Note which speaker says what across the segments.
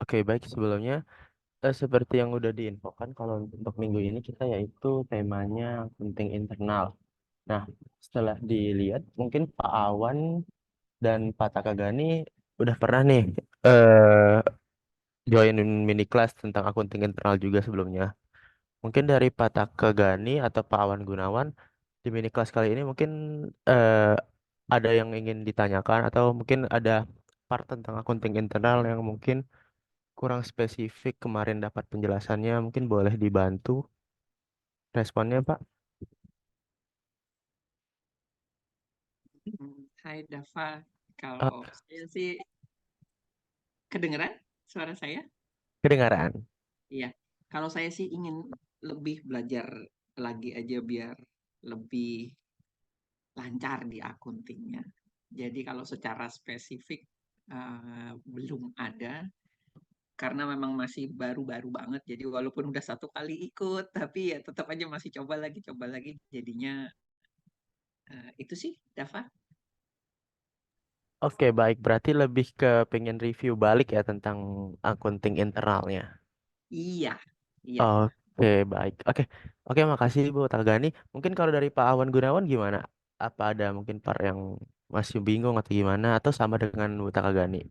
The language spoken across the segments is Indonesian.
Speaker 1: Oke, baik sebelumnya seperti yang udah diinfokan kalau untuk minggu ini kita yaitu temanya penting internal. Nah, setelah dilihat mungkin Pak Awan dan Pak Takagani udah pernah nih eh join mini kelas tentang akunting internal juga sebelumnya. Mungkin dari Pak Takagani atau Pak Awan Gunawan di mini kelas kali ini mungkin eh ada yang ingin ditanyakan atau mungkin ada part tentang akunting internal yang mungkin kurang spesifik kemarin dapat penjelasannya mungkin boleh dibantu responnya Pak.
Speaker 2: Hai Dava,
Speaker 1: Eh,
Speaker 2: kalau saya sih kedengeran suara saya?
Speaker 1: Kedengaran.
Speaker 2: Iya, kalau saya sih ingin lebih belajar lagi aja biar lebih lancar di akuntingnya. Jadi kalau secara spesifik belum ada, karena memang masih baru-baru banget. Jadi walaupun udah satu kali ikut, tapi ya tetap aja masih coba lagi. Jadinya itu sih, Dava.
Speaker 1: Oke, baik. Berarti lebih ke pengen review balik ya tentang akunting internalnya.
Speaker 2: Iya, iya.
Speaker 1: Oke, baik. Oke, makasih Bu Tagani. Mungkin kalau dari Pak Awan Gunawan gimana? Apa ada mungkin part yang masih bingung atau gimana? Atau sama dengan Bu Tagani?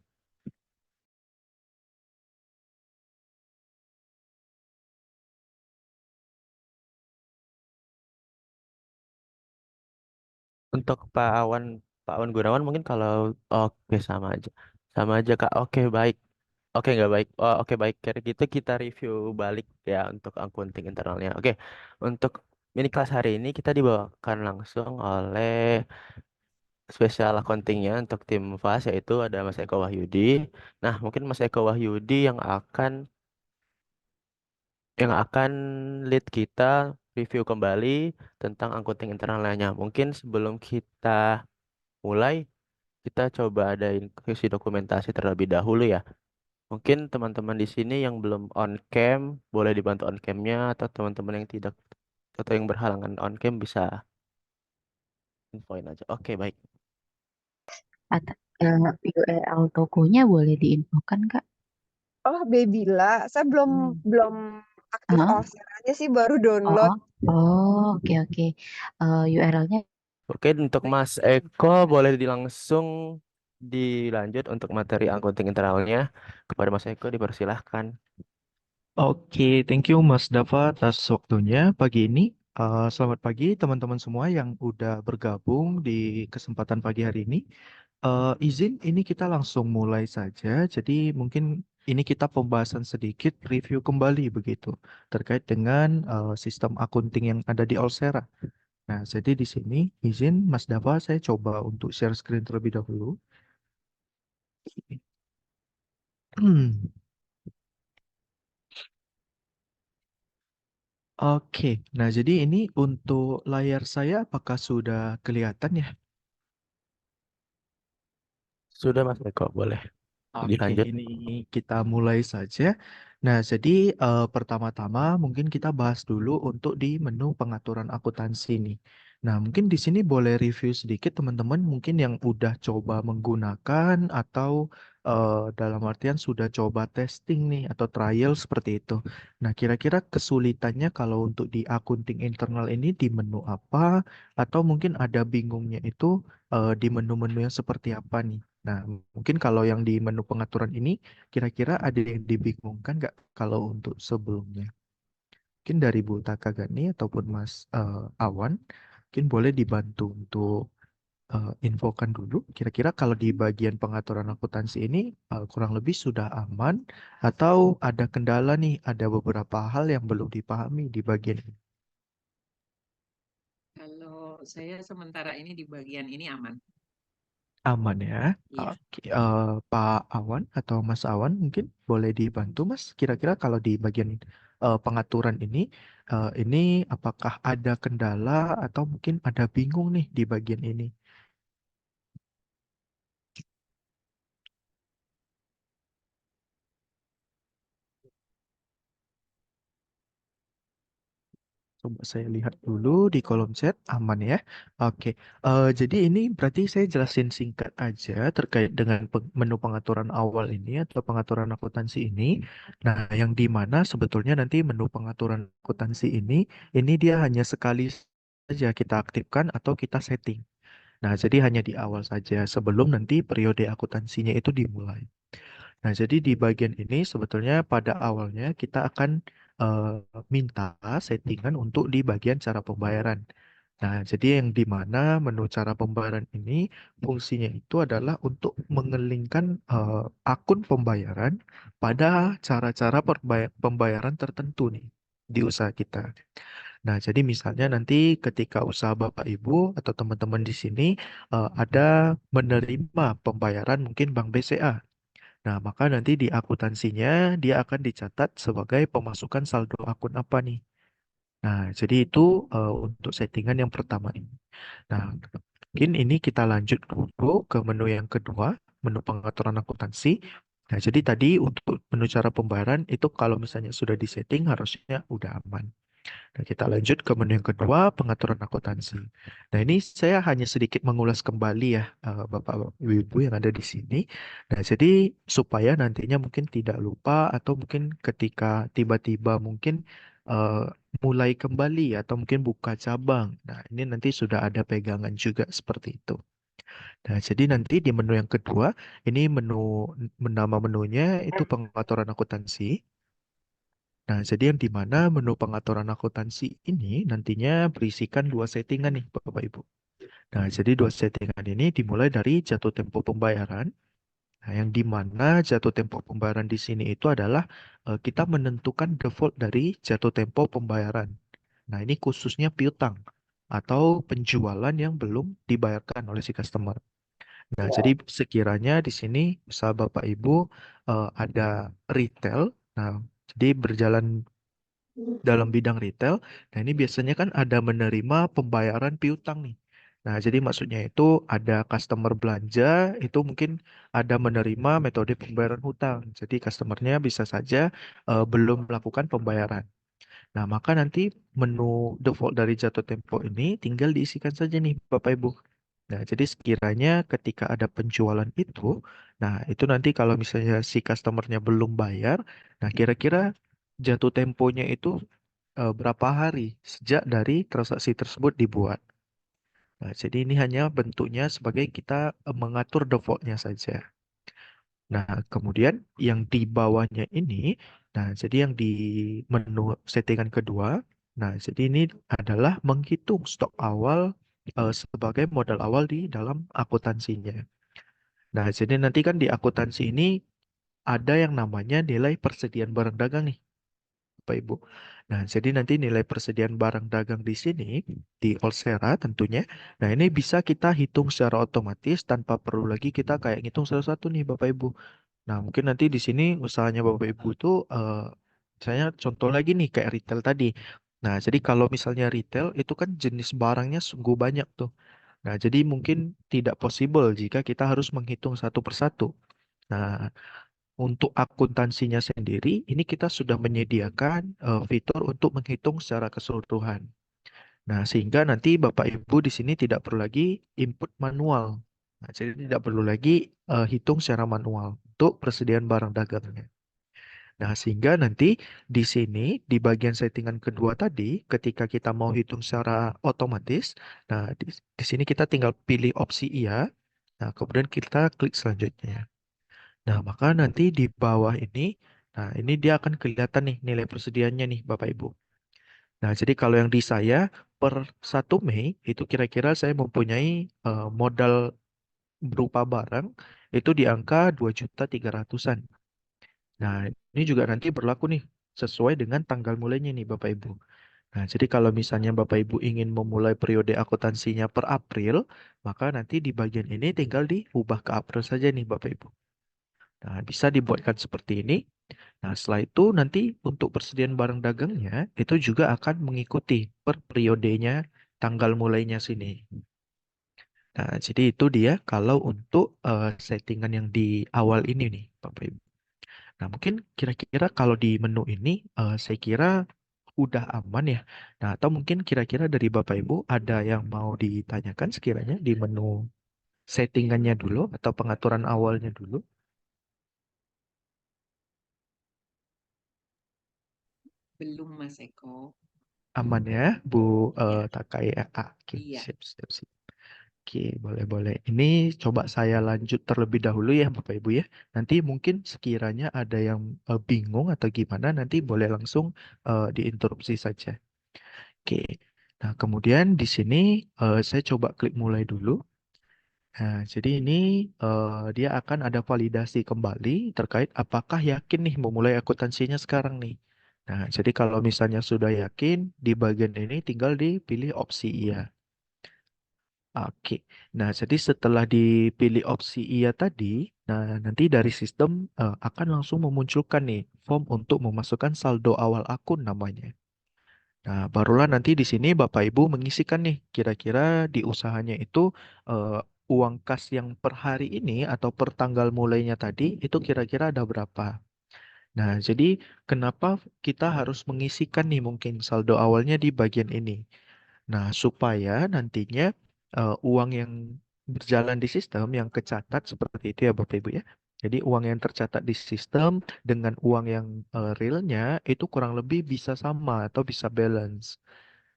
Speaker 1: Untuk Pak Awan Gunawan mungkin kalau oke sama aja. Sama aja Kak. Oke, baik. Oke, nggak baik. Oh, oke, baik. Kayak gitu kita review balik ya untuk akunting internalnya. Oke, untuk mini kelas hari ini kita dibawakan langsung oleh spesial accountingnya untuk tim FAS yaitu ada Mas Eko Wahyudi. Nah, mungkin Mas Eko Wahyudi yang akan lead kita review kembali tentang accounting internalnya. Mungkin sebelum kita mulai, kita coba adain isi dokumentasi terlebih dahulu ya. Mungkin teman-teman di sini yang belum on cam boleh dibantu on camnya atau teman-teman yang tidak atau yang berhalangan on cam bisa infoin aja. Oke, baik.
Speaker 3: Atau URL tokonya boleh diinfokan, Kak?
Speaker 4: Oh, Babila. Saya belum
Speaker 3: Hmm.
Speaker 4: belum aktif
Speaker 3: Hah?
Speaker 4: Allshare aja sih, baru
Speaker 3: Oh,
Speaker 4: download.
Speaker 3: oh. Oh, oke, oke. URL-nya
Speaker 1: Oke, untuk Mas Eko boleh langsung dilanjut untuk materi accounting internalnya. Kepada Mas Eko dipersilahkan.
Speaker 5: Oke, thank you Mas Dava atas waktunya pagi ini. Selamat pagi teman-teman semua yang udah bergabung di kesempatan pagi hari ini. Izin ini kita langsung mulai saja. Jadi mungkin ini kita pembahasan sedikit review kembali begitu terkait dengan sistem akunting yang ada di Olsera. Nah, jadi di sini izin Mas Dava saya coba untuk share screen terlebih dahulu. Oke, nah jadi ini untuk layar saya apakah sudah kelihatan ya?
Speaker 1: Sudah Mas Eko, boleh
Speaker 5: Oke,
Speaker 1: dilanjut.
Speaker 5: ini kita mulai saja. Nah, jadi pertama-tama mungkin kita bahas dulu untuk di menu pengaturan akuntansi nih. Nah, mungkin di sini boleh review sedikit teman-teman mungkin yang udah coba menggunakan atau dalam artian sudah coba testing nih atau trial seperti itu. Nah, kira-kira kesulitannya kalau untuk di akunting internal ini di menu apa atau mungkin ada bingungnya itu di menu-menu yang seperti apa nih? Nah, mungkin kalau yang di menu pengaturan ini, kira-kira ada yang dibingungkan nggak kalau untuk sebelumnya? Mungkin dari Bu Takagani ataupun Mas Awan, mungkin boleh dibantu untuk infokan dulu. Kira-kira kalau di bagian pengaturan akuntansi ini kurang lebih sudah aman atau ada kendala nih, ada beberapa hal yang belum dipahami di bagian ini.
Speaker 2: Kalau saya sementara ini di bagian ini aman.
Speaker 5: Aman ya.
Speaker 2: Iya.
Speaker 5: Oke, Pak Awan atau Mas Awan mungkin boleh dibantu Mas. Kira-kira kalau di bagian pengaturan ini apakah ada kendala atau mungkin ada bingung nih di bagian ini? Coba saya lihat dulu di kolom chat, aman ya. Oke, jadi ini berarti saya jelasin singkat aja terkait dengan menu pengaturan awal ini atau pengaturan akuntansi ini. Nah, yang di mana sebetulnya nanti menu pengaturan akuntansi ini dia hanya sekali saja kita aktifkan atau kita setting. Nah, jadi hanya di awal saja sebelum nanti periode akuntansinya itu dimulai. Nah, jadi di bagian ini sebetulnya pada awalnya kita akan eh, minta settingan untuk di bagian cara pembayaran. Nah, jadi yang di mana menu cara pembayaran ini fungsinya itu adalah untuk mengelingkan akun pembayaran pada cara-cara pembayaran tertentu nih di usaha kita. Nah, jadi misalnya nanti ketika usaha Bapak Ibu atau teman-teman di sini ada menerima pembayaran mungkin Bank BCA. Nah, maka nanti di akuntansinya dia akan dicatat sebagai pemasukan saldo akun apa nih. Nah, jadi itu untuk settingan yang pertama ini. Nah, mungkin ini kita lanjut dulu ke menu yang kedua, menu pengaturan akuntansi. Nah, jadi tadi untuk menu cara pembayaran itu kalau misalnya sudah disetting harusnya udah aman. Nah, kita lanjut ke menu yang kedua, pengaturan akuntansi. Nah, ini saya hanya sedikit mengulas kembali ya, Bapak Ibu yang ada di sini. Nah, jadi supaya nantinya mungkin tidak lupa atau mungkin ketika tiba-tiba mungkin eh, mulai kembali atau mungkin buka cabang. Nah, ini nanti sudah ada pegangan juga seperti itu. Nah, jadi nanti di menu yang kedua, ini nama menunya itu pengaturan akuntansi. Nah, jadi yang di mana menu pengaturan akuntansi ini nantinya berisikan dua settingan nih, Bapak Ibu. Nah, jadi dua settingan ini dimulai dari jatuh tempo pembayaran. Nah, yang di mana jatuh tempo pembayaran di sini itu adalah kita menentukan default dari jatuh tempo pembayaran. Nah, ini khususnya piutang atau penjualan yang belum dibayarkan oleh si customer. Nah, jadi sekiranya di sini usaha Bapak Ibu ada retail. Nah, jadi berjalan dalam bidang retail. Nah, ini biasanya kan ada menerima pembayaran piutang nih. Nah, jadi maksudnya itu ada customer belanja, itu mungkin ada menerima metode pembayaran hutang. Jadi customernya bisa saja belum melakukan pembayaran. Nah, maka nanti menu default dari jatuh tempo ini tinggal diisikan saja nih Bapak Ibu. Nah, jadi sekiranya ketika ada penjualan itu, nah itu nanti kalau misalnya si customernya belum bayar, nah kira-kira jatuh temponya itu berapa hari sejak dari transaksi tersebut dibuat. Nah, jadi ini hanya bentuknya sebagai kita mengatur defaultnya saja. Nah, kemudian yang di bawahnya ini, nah jadi yang di menu settingan kedua, nah jadi ini adalah menghitung stok awal sebagai modal awal di dalam akuntansinya. Nah, jadi nanti kan di akuntansi ini ada yang namanya nilai persediaan barang dagang nih. Bapak Ibu. Nah, jadi nanti nilai persediaan barang dagang di sini di Olsera tentunya. Nah, ini bisa kita hitung secara otomatis tanpa perlu lagi kita kayak ngitung satu-satu nih Bapak Ibu. Nah, mungkin nanti di sini usahanya Bapak Ibu itu saya contoh lagi nih kayak retail tadi. Nah, jadi kalau misalnya retail itu kan jenis barangnya sungguh banyak tuh. Nah, jadi mungkin tidak possible jika kita harus menghitung satu persatu. Nah, untuk akuntansinya sendiri, ini kita sudah menyediakan fitur untuk menghitung secara keseluruhan. Nah, sehingga nanti Bapak Ibu di sini tidak perlu lagi input manual. Nah, jadi tidak perlu lagi hitung secara manual untuk persediaan barang dagangnya. Nah, sehingga nanti di sini di bagian settingan kedua tadi, ketika kita mau hitung secara otomatis, nah di sini kita tinggal pilih opsi iya. Nah, kemudian kita klik selanjutnya. Nah, maka nanti di bawah ini, nah ini dia akan kelihatan nih nilai persediaannya nih Bapak Ibu. Nah, jadi kalau yang di saya per 1 Mei itu kira-kira saya mempunyai modal berupa barang itu di angka 2.300.000-an. Nah, ini juga nanti berlaku nih sesuai dengan tanggal mulainya nih Bapak Ibu. Nah, jadi kalau misalnya Bapak Ibu ingin memulai periode akuntansinya per April, maka nanti di bagian ini tinggal diubah ke April saja nih Bapak Ibu. Nah, bisa dibuatkan seperti ini. Nah, setelah itu nanti untuk persediaan barang dagangnya itu juga akan mengikuti per periodenya tanggal mulainya sini. Nah, jadi itu dia kalau untuk settingan yang di awal ini nih, Bapak Ibu. Nah, mungkin kira-kira kalau di menu ini saya kira udah aman ya. Nah, atau mungkin kira-kira dari Bapak Ibu ada yang mau ditanyakan sekiranya di menu settingannya dulu atau pengaturan awalnya dulu.
Speaker 2: Belum Mas Eko.
Speaker 5: Aman ya, Bu
Speaker 2: Ya,
Speaker 5: Takai ya. Oke,
Speaker 2: iya.
Speaker 5: sip, sip, sip. Oke, boleh, boleh. Ini coba saya lanjut terlebih dahulu ya, Bapak Ibu ya. Nanti mungkin sekiranya ada yang bingung atau gimana, nanti boleh langsung diinterupsi saja. Oke. Nah, kemudian di sini saya coba klik mulai dulu. Nah, jadi ini dia akan ada validasi kembali terkait apakah yakin nih memulai akuntansinya sekarang nih. Nah, jadi kalau misalnya sudah yakin, di bagian ini tinggal dipilih opsi iya. Oke. Nah, jadi setelah dipilih opsi iya tadi, nah nanti dari sistem akan langsung memunculkan nih form untuk memasukkan saldo awal akun namanya. Nah, barulah nanti di sini Bapak Ibu mengisikan nih kira-kira di usahanya itu eh, uang kas yang per hari ini atau per tanggal mulainya tadi itu kira-kira ada berapa. Nah, jadi kenapa kita harus mengisikan nih mungkin saldo awalnya di bagian ini. Nah, supaya nantinya uang yang berjalan di sistem yang kecatat seperti itu ya Bapak Ibu ya. Jadi uang yang tercatat di sistem dengan uang yang realnya itu kurang lebih bisa sama atau bisa balance.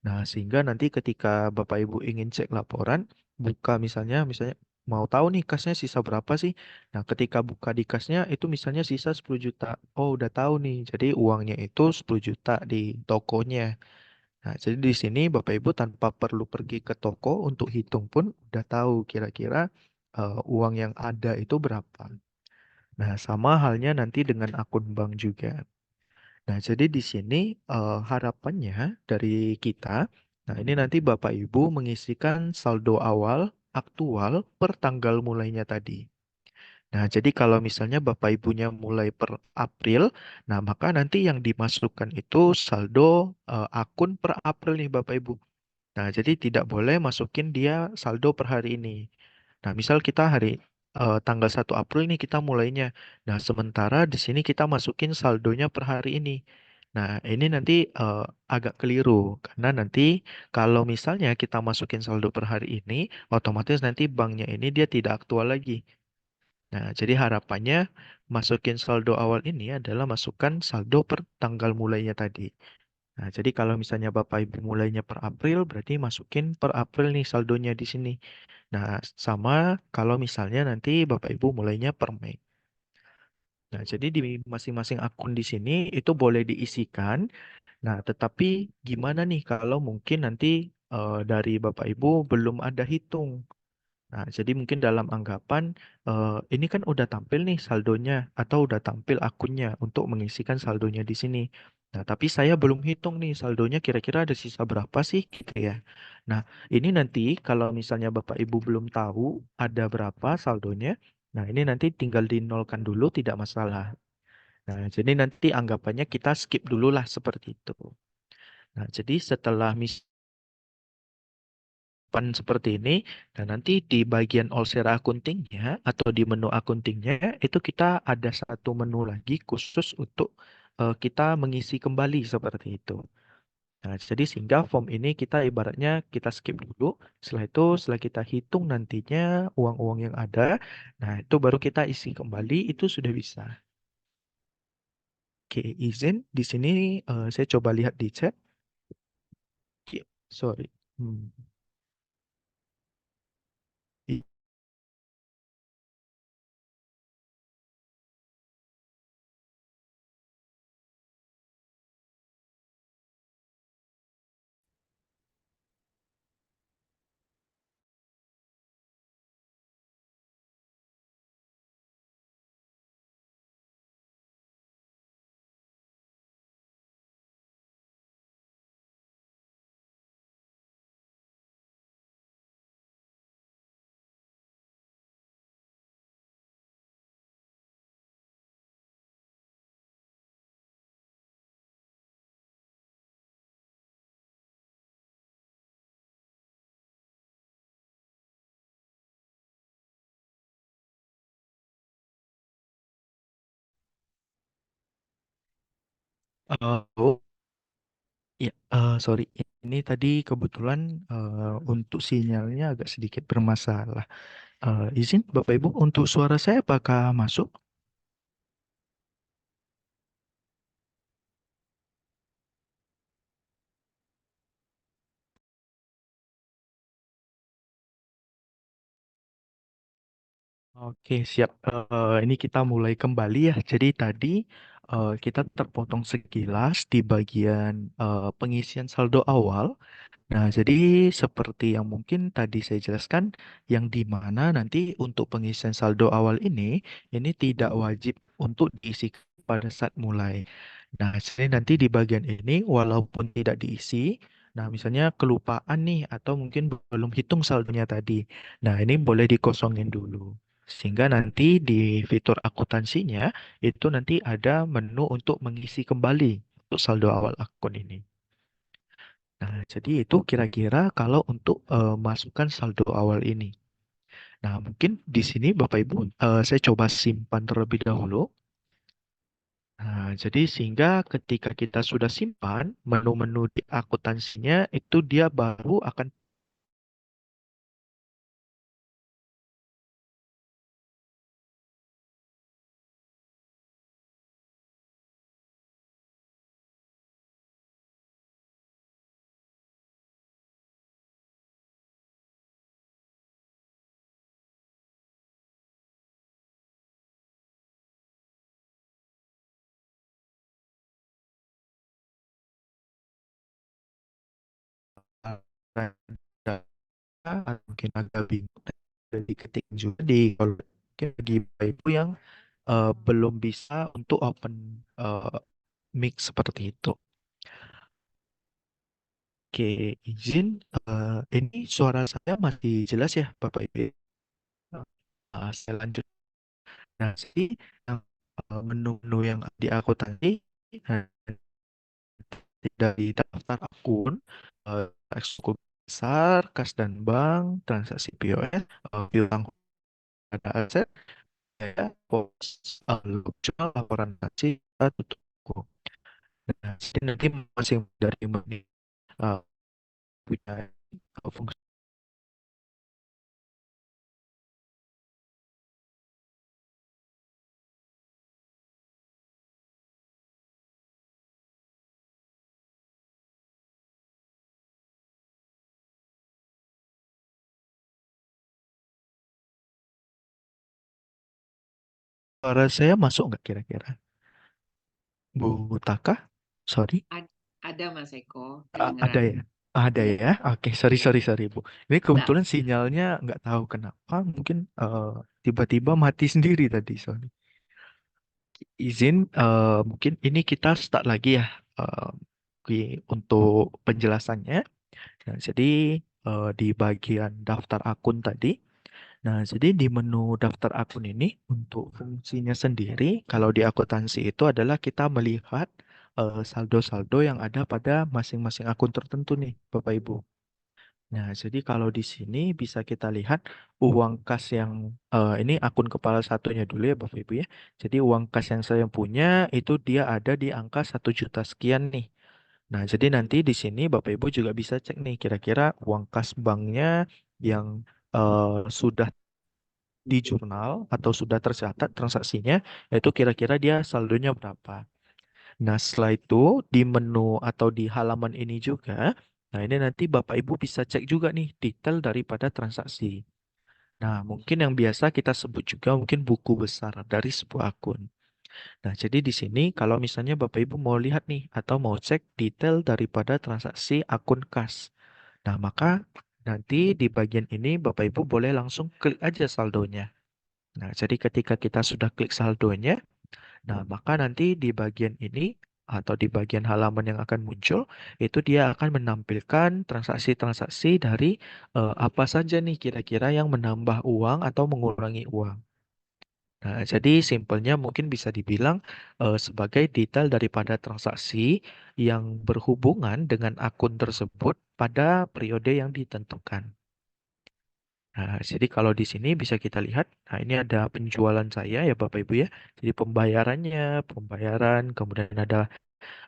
Speaker 5: Nah, sehingga nanti ketika Bapak Ibu ingin cek laporan, buka misalnya mau tahu nih kasnya sisa berapa sih? Nah, ketika buka di kasnya itu misalnya sisa 10 juta. Oh, udah tahu nih. Jadi uangnya itu 10 juta di tokonya. Nah, jadi di sini Bapak Ibu tanpa perlu pergi ke toko untuk hitung pun udah tahu kira-kira uang yang ada itu berapa. Nah, sama halnya nanti dengan akun bank juga. Nah, jadi di sini harapannya dari kita, nah ini nanti Bapak Ibu mengisikan saldo awal aktual per tanggal mulainya tadi. Nah, jadi kalau misalnya Bapak Ibunya mulai per April, nah maka nanti yang dimasukkan itu saldo akun per April nih Bapak Ibu. Nah, jadi tidak boleh masukin dia saldo per hari ini. Nah, misal kita tanggal 1 April nih kita mulainya. Nah, sementara di sini kita masukin saldonya per hari ini. Nah, ini nanti agak keliru karena nanti kalau misalnya kita masukin saldo per hari ini, otomatis nanti banknya ini dia tidak aktual lagi. Nah, jadi harapannya masukin saldo awal ini adalah masukkan saldo per tanggal mulainya tadi. Nah, jadi kalau misalnya Bapak Ibu mulainya per April, berarti masukin per April nih saldonya di sini. Nah, sama kalau misalnya nanti Bapak Ibu mulainya per Mei. Nah, jadi di masing-masing akun di sini itu boleh diisikan. Nah, tetapi gimana nih kalau mungkin nanti dari Bapak Ibu belum ada hitung? Nah, jadi mungkin dalam anggapan ini kan udah tampil nih saldonya atau udah tampil akunnya untuk mengisikan saldonya di sini. Nah, tapi saya belum hitung nih saldonya kira-kira ada sisa berapa sih gitu ya. Nah, ini nanti kalau misalnya Bapak Ibu belum tahu ada berapa saldonya, nah ini nanti tinggal dinolkan dulu tidak masalah. Nah, jadi nanti anggapannya kita skip dulu lah seperti itu. Nah, jadi setelah seperti ini. Dan nanti di bagian Olsera akuntingnya atau di menu akuntingnya itu kita ada satu menu lagi khusus untuk kita mengisi kembali seperti itu. Nah, jadi sehingga form ini kita ibaratnya kita skip dulu. Setelah itu, setelah kita hitung nantinya uang-uang yang ada, nah itu baru kita isi kembali, itu sudah bisa. Oke, izin. Di sini saya coba lihat di chat. Oke, sorry. Hmm. Oh, Ya, sorry, ini tadi kebetulan untuk sinyalnya agak sedikit bermasalah. Izin Bapak Ibu, untuk suara saya apakah masuk? Oke, siap. Ini kita mulai kembali ya. Jadi tadi kita terpotong sekilas di bagian pengisian saldo awal. Nah, jadi seperti yang mungkin tadi saya jelaskan, yang di mana nanti untuk pengisian saldo awal ini tidak wajib untuk diisi pada saat mulai. Nah, jadi nanti di bagian ini, walaupun tidak diisi, nah misalnya kelupaan nih, atau mungkin belum hitung saldonya tadi. Nah, ini boleh dikosongin dulu. Sehingga nanti di fitur akuntansinya, itu nanti ada menu untuk mengisi kembali untuk saldo awal akun ini. Nah, jadi itu kira-kira kalau untuk masukkan saldo awal ini. Nah, mungkin di sini Bapak Ibu, saya coba simpan terlebih dahulu. Nah, jadi sehingga ketika kita sudah simpan, menu-menu di akuntansinya itu dia baru akan mungkin agak bingung dan diketik juga di kalau mungkin bagi Bapak Ibu yang belum bisa untuk open mic seperti itu. Oke, izin. Ini suara saya masih jelas ya, Bapak Ibu? Saya lanjut. Nah, jadi yang menu-menu yang di aku tadi nah, dari daftar akun, cukup besar, kas dan bank, transaksi POS, piutang pada aset, ya, pos, jual, laporan hasil, tutup buku. Nah, jadi nanti masing dari menu uh, punya fungsi. Suara saya masuk nggak kira-kira? Bu Taka? Sorry.
Speaker 2: Ada Mas Eko,
Speaker 5: Ada
Speaker 2: kedengeran.
Speaker 5: ya? Ada
Speaker 2: Iya,
Speaker 5: ya? Oke, sorry Bu. Ini
Speaker 2: enggak.
Speaker 5: kebetulan sinyalnya nggak tahu kenapa, mungkin tiba-tiba mati sendiri tadi, sorry. Izin, mungkin ini kita start lagi ya untuk penjelasannya. Nah, jadi di bagian daftar akun tadi, nah jadi di menu daftar akun ini untuk fungsinya sendiri, kalau di akuntansi itu adalah kita melihat saldo-saldo yang ada pada masing-masing akun tertentu nih, Bapak Ibu. Nah, jadi kalau di sini bisa kita lihat uang kas yang ini akun kepala satunya dulu ya Bapak Ibu ya. Jadi uang kas yang saya punya itu dia ada di angka 1 juta sekian nih. Nah, jadi nanti di sini Bapak Ibu juga bisa cek nih kira-kira uang kas banknya yang sudah di jurnal atau sudah tercatat transaksinya itu kira-kira dia saldonya berapa. Nah, setelah itu di menu atau di halaman ini juga, nah ini nanti Bapak Ibu bisa cek juga nih detail daripada transaksi. Nah, mungkin yang biasa kita sebut juga mungkin buku besar dari sebuah akun. Nah, jadi di sini kalau misalnya Bapak Ibu mau lihat nih atau mau cek detail daripada transaksi akun kas. Nah, maka nanti di bagian ini Bapak Ibu boleh langsung klik aja saldonya. Nah, jadi ketika kita sudah klik saldonya, nah, maka nanti di bagian ini atau di bagian halaman yang akan muncul itu dia akan menampilkan transaksi-transaksi dari apa saja nih kira-kira yang menambah uang atau mengurangi uang. Nah, jadi simpelnya mungkin bisa dibilang sebagai detail daripada transaksi yang berhubungan dengan akun tersebut pada periode yang ditentukan. Nah, jadi kalau di sini bisa kita lihat, nah ini ada penjualan saya ya Bapak Ibu ya. Jadi pembayarannya, pembayaran, kemudian ada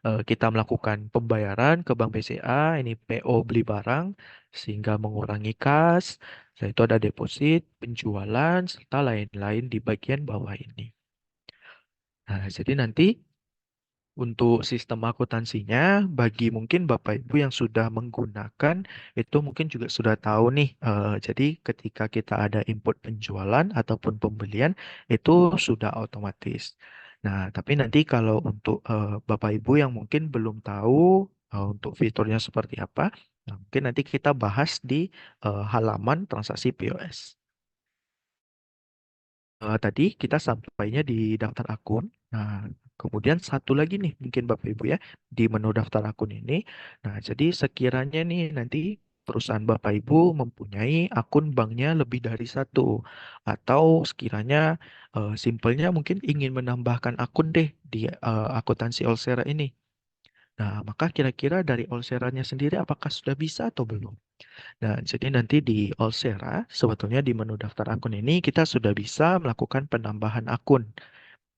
Speaker 5: kita melakukan pembayaran ke Bank BCA, ini PO beli barang, sehingga mengurangi kas, setelah itu ada deposit, penjualan, serta lain-lain di bagian bawah ini. Nah, jadi nanti untuk sistem akuntansinya, bagi mungkin Bapak Ibu yang sudah menggunakan, itu mungkin juga sudah tahu nih. Jadi ketika kita ada input penjualan ataupun pembelian, itu sudah otomatis. Nah, tapi nanti kalau untuk Bapak Ibu yang mungkin belum tahu untuk fiturnya seperti apa, nah, mungkin nanti kita bahas di halaman transaksi POS. Tadi kita sampainya di daftar akun. Nah, kemudian satu lagi nih, mungkin Bapak Ibu ya, di menu daftar akun ini. Nah, jadi sekiranya nih nanti perusahaan Bapak Ibu mempunyai akun banknya lebih dari satu, atau sekiranya simpelnya mungkin ingin menambahkan akun deh di akuntansi Olsera ini. Nah, maka kira-kira dari Olseranya sendiri apakah sudah bisa atau belum? Nah, jadi nanti di Olsera, sebetulnya di menu daftar akun ini kita sudah bisa melakukan penambahan akun.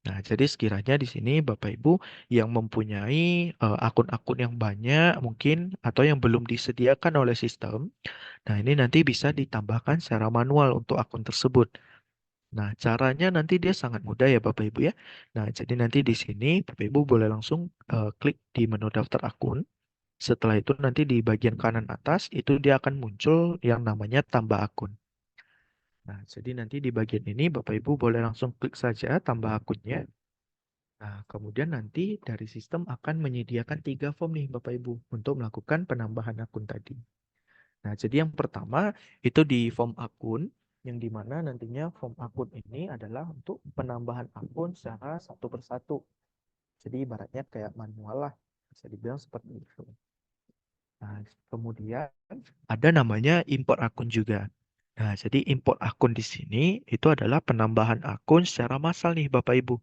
Speaker 5: Nah, jadi sekiranya di sini Bapak Ibu yang mempunyai akun-akun yang banyak mungkin atau yang belum disediakan oleh sistem, nah ini nanti bisa ditambahkan secara manual untuk akun tersebut. Nah, caranya nanti dia sangat mudah ya Bapak Ibu ya. Nah, jadi nanti di sini Bapak Ibu boleh langsung klik di menu daftar akun. Setelah itu nanti di bagian kanan atas itu dia akan muncul yang namanya tambah akun. Nah, jadi nanti di bagian ini Bapak Ibu boleh langsung klik saja tambah akunnya. Nah, kemudian nanti dari sistem akan menyediakan 3 form nih Bapak Ibu untuk melakukan penambahan akun tadi. Nah, jadi yang pertama itu di form akun, yang dimana nantinya form akun ini adalah untuk penambahan akun secara satu persatu. Jadi ibaratnya kayak manual lah, bisa dibilang seperti itu. Nah, kemudian ada namanya import akun juga. Nah, jadi import akun di sini itu adalah penambahan akun secara massal nih Bapak Ibu.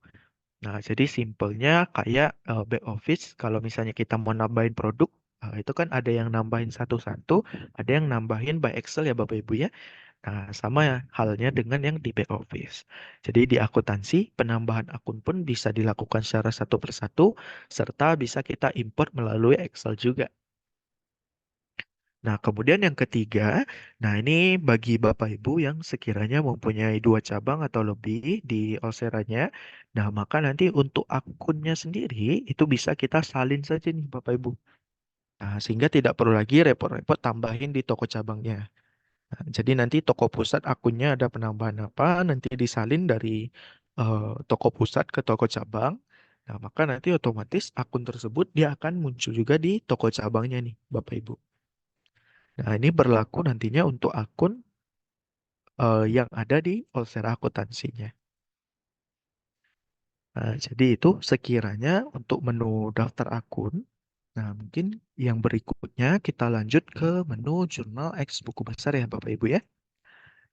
Speaker 5: Nah, jadi simpelnya kayak back office kalau misalnya kita mau nambahin produk, itu kan ada yang nambahin satu-satu, ada yang nambahin by Excel ya Bapak Ibu ya. Nah, sama ya halnya dengan yang di back office. Jadi di akuntansi, penambahan akun pun bisa dilakukan secara satu persatu, serta bisa kita import melalui Excel juga. Nah, kemudian yang ketiga, nah ini bagi Bapak Ibu yang sekiranya mempunyai 2 cabang atau lebih di Olseranya, nah maka nanti untuk akunnya sendiri itu bisa kita salin saja nih Bapak Ibu. Nah, sehingga tidak perlu lagi repot-repot tambahin di toko cabangnya. Nah, jadi nanti toko pusat akunnya ada penambahan apa, nanti disalin dari toko pusat ke toko cabang. Nah, maka nanti otomatis akun tersebut dia akan muncul juga di toko cabangnya nih Bapak Ibu. Nah, ini berlaku nantinya untuk akun yang ada di Olsera akuntansinya. Nah, jadi itu sekiranya untuk menu daftar akun. Nah, mungkin yang berikutnya kita lanjut ke menu jurnal X buku besar ya Bapak Ibu ya.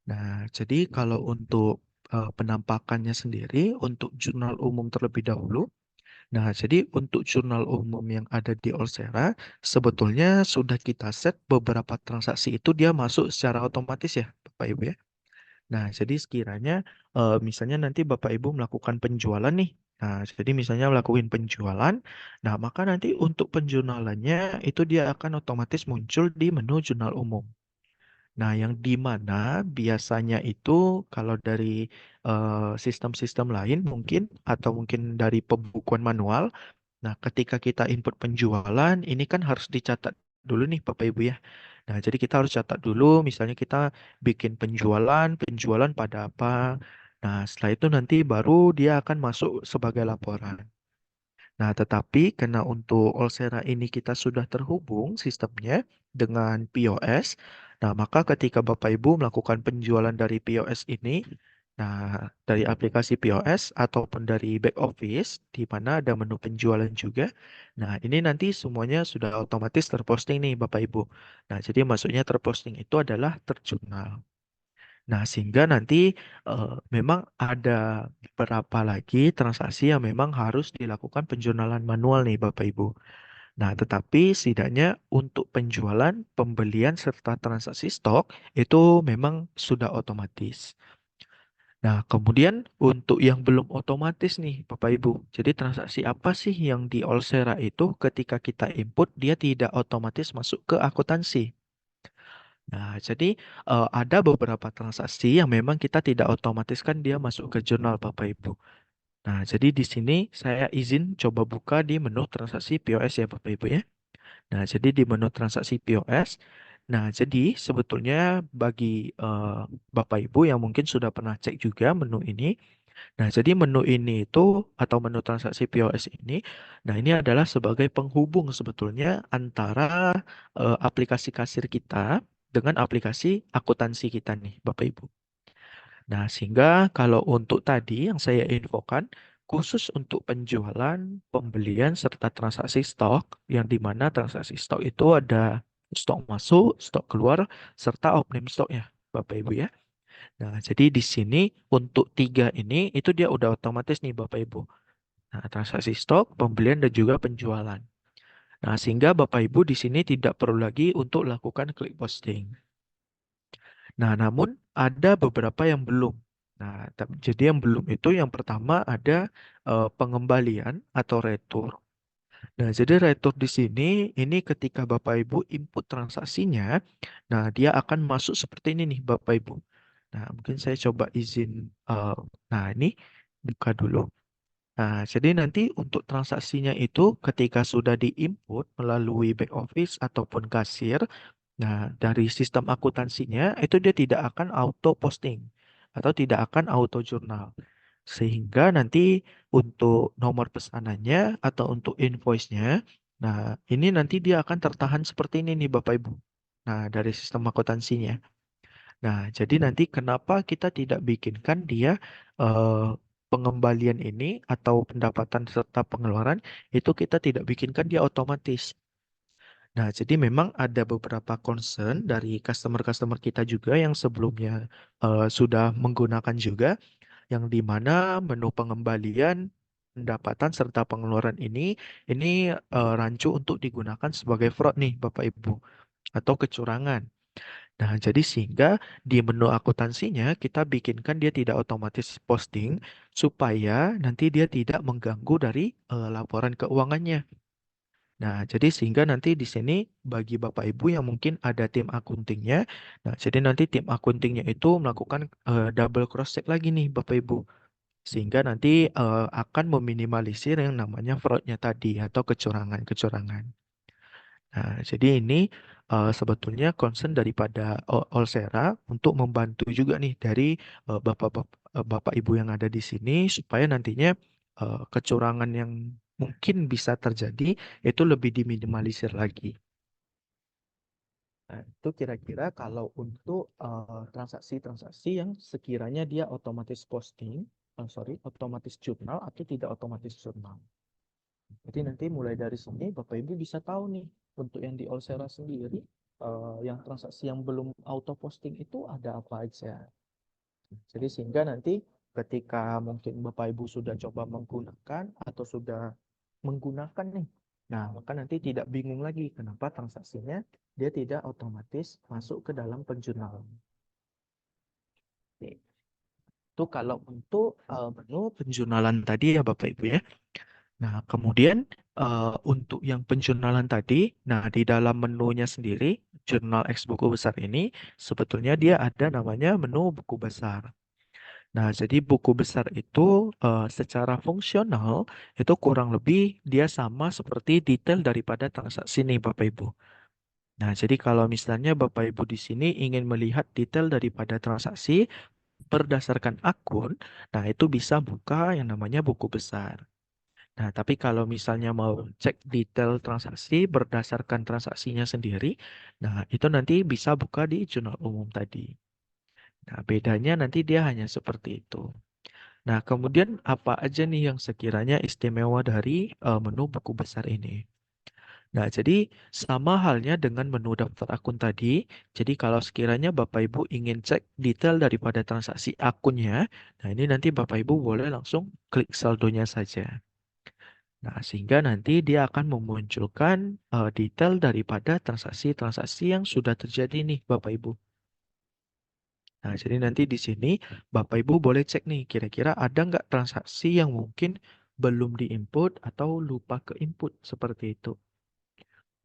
Speaker 5: Nah, jadi kalau untuk penampakannya sendiri untuk jurnal umum terlebih dahulu. Nah, jadi untuk jurnal umum yang ada di Olsera, sebetulnya sudah kita set beberapa transaksi itu dia masuk secara otomatis ya Bapak Ibu ya. Nah, jadi sekiranya misalnya nanti Bapak Ibu melakukan penjualan nih. Nah, jadi misalnya melakukan penjualan, nah maka nanti untuk penjurnalannya itu dia akan otomatis muncul di menu jurnal umum. Nah, yang di mana biasanya itu kalau dari sistem-sistem lain mungkin atau mungkin dari pembukuan manual, nah ketika kita input penjualan ini kan harus dicatat dulu nih Bapak Ibu ya. Nah, jadi kita harus catat dulu misalnya kita bikin penjualan pada apa. Nah, setelah itu nanti baru dia akan masuk sebagai laporan. Nah, tetapi karena untuk Olsera ini kita sudah terhubung sistemnya dengan POS, nah maka ketika Bapak Ibu melakukan penjualan dari POS ini, nah dari aplikasi POS ataupun dari back office, di mana ada menu penjualan juga, nah ini nanti semuanya sudah otomatis terposting nih Bapak Ibu. Nah, jadi maksudnya terposting itu adalah terjurnal. Nah, sehingga nanti memang ada beberapa lagi transaksi yang memang harus dilakukan penjurnalan manual nih Bapak Ibu. Nah, tetapi setidaknya untuk penjualan, pembelian, serta transaksi stok itu memang sudah otomatis. Nah, kemudian untuk yang belum otomatis nih, Bapak Ibu. Jadi transaksi apa sih yang di Olsera itu ketika kita input dia tidak otomatis masuk ke akuntansi. Nah, jadi ada beberapa transaksi yang memang kita tidak otomatis kan dia masuk ke jurnal Bapak Ibu. Nah, jadi di sini saya izin coba buka di menu transaksi POS ya Bapak Ibu ya. Nah, jadi di menu transaksi POS, nah jadi sebetulnya bagi Bapak Ibu yang mungkin sudah pernah cek juga menu ini, nah jadi menu ini itu atau menu transaksi POS ini, nah ini adalah sebagai penghubung sebetulnya antara aplikasi kasir kita dengan aplikasi akuntansi kita nih Bapak Ibu. Nah, sehingga kalau untuk tadi yang saya infokan, khusus untuk penjualan, pembelian, serta transaksi stok, yang di mana transaksi stok itu ada stok masuk, stok keluar, serta opening stok ya, Bapak Ibu ya. Nah, jadi di sini untuk tiga ini, itu dia udah otomatis nih Bapak Ibu. Nah, transaksi stok, pembelian, dan juga penjualan. Nah, sehingga Bapak Ibu di sini tidak perlu lagi untuk lakukan klik posting. Nah, namun ada beberapa yang belum. Nah, jadi yang belum itu yang pertama ada pengembalian atau retur. Nah, jadi retur di sini ini ketika Bapak Ibu input transaksinya, nah dia akan masuk seperti ini nih Bapak Ibu. Nah, mungkin saya coba izin nah ini buka dulu. Nah, jadi nanti untuk transaksinya itu ketika sudah diinput melalui back office ataupun kasir, nah, dari sistem akuntansinya itu dia tidak akan auto posting atau tidak akan auto jurnal. Sehingga nanti untuk nomor pesanannya atau untuk invoice-nya, nah ini nanti dia akan tertahan seperti ini nih Bapak Ibu. Nah, dari sistem akuntansinya. Nah, jadi nanti kenapa kita tidak bikinkan dia pengembalian ini atau pendapatan serta pengeluaran itu kita tidak bikinkan dia otomatis. Nah, jadi memang ada beberapa concern dari customer-customer kita juga yang sebelumnya sudah menggunakan juga, yang di mana menu pengembalian, pendapatan serta pengeluaran ini rancu untuk digunakan sebagai fraud nih, Bapak Ibu, atau kecurangan. Nah, jadi sehingga di menu akuntansinya kita bikinkan dia tidak otomatis posting supaya nanti dia tidak mengganggu dari laporan keuangannya. Nah, jadi sehingga nanti di sini bagi Bapak Ibu yang mungkin ada tim akuntingnya, nah jadi nanti tim akuntingnya itu melakukan double cross check lagi nih Bapak Ibu, sehingga nanti akan meminimalisir yang namanya fraudnya tadi atau kecurangan-kecurangan. Nah, jadi ini sebetulnya concern daripada Olsera untuk membantu juga nih dari Bapak Ibu yang ada di sini supaya nantinya kecurangan yang mungkin bisa terjadi itu lebih diminimalisir lagi. Nah, itu kira-kira kalau untuk transaksi-transaksi yang sekiranya dia otomatis posting, otomatis jurnal atau tidak otomatis jurnal. Jadi nanti mulai dari sini Bapak Ibu bisa tahu nih untuk yang di Olsera sendiri yang transaksi yang belum auto posting itu ada apa aja. Jadi sehingga nanti ketika mungkin Bapak Ibu sudah coba menggunakan atau sudah menggunakan nih, nah maka nanti tidak bingung lagi kenapa transaksinya dia tidak otomatis masuk ke dalam penjurnalan. Oke. Itu kalau untuk menu penjurnalan tadi ya Bapak Ibu ya. Nah, kemudian untuk yang penjurnalan tadi, nah di dalam menunya sendiri, jurnal X buku besar ini, sebetulnya dia ada namanya menu buku besar. Nah, jadi buku besar itu secara fungsional itu kurang lebih dia sama seperti detail daripada transaksi nih Bapak Ibu. Nah, jadi kalau misalnya Bapak Ibu di sini ingin melihat detail daripada transaksi berdasarkan akun, nah itu bisa buka yang namanya buku besar. Nah, tapi kalau misalnya mau cek detail transaksi berdasarkan transaksinya sendiri, nah itu nanti bisa buka di jurnal umum tadi. Nah, bedanya nanti dia hanya seperti itu. Nah, kemudian apa aja nih yang sekiranya istimewa dari menu buku besar ini? Nah, jadi sama halnya dengan menu daftar akun tadi. Jadi kalau sekiranya Bapak Ibu ingin cek detail daripada transaksi akunnya, nah ini nanti Bapak Ibu boleh langsung klik saldonya saja. Nah, sehingga nanti dia akan memunculkan detail daripada transaksi-transaksi yang sudah terjadi nih, Bapak Ibu. Nah, jadi nanti di sini Bapak Ibu boleh cek nih, kira-kira ada nggak transaksi yang mungkin belum diinput atau lupa ke input seperti itu.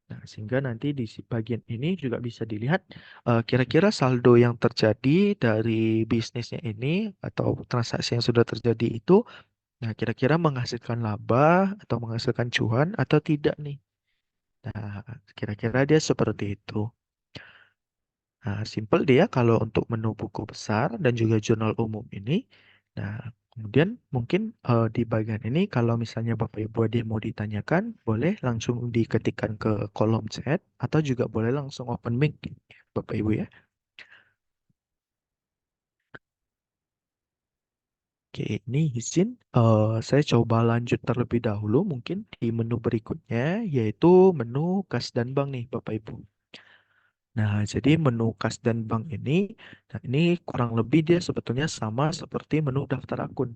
Speaker 5: Nah, sehingga nanti di bagian ini juga bisa dilihat kira-kira saldo yang terjadi dari bisnisnya ini atau transaksi yang sudah terjadi itu, nah kira-kira menghasilkan laba atau menghasilkan cuan atau tidak nih. Nah, kira-kira dia seperti itu. Nah, simple dia kalau untuk menu buku besar dan juga jurnal umum ini. Nah, kemudian mungkin di bagian ini kalau misalnya Bapak Ibu ada yang mau ditanyakan, boleh langsung diketikkan ke kolom chat atau juga boleh langsung open mic, Bapak Ibu ya. Oke, ini izin saya coba lanjut terlebih dahulu mungkin di menu berikutnya yaitu menu kas dan bank nih Bapak Ibu. Nah, jadi menu kas dan bank ini, nah ini kurang lebih dia sebetulnya sama seperti menu daftar akun.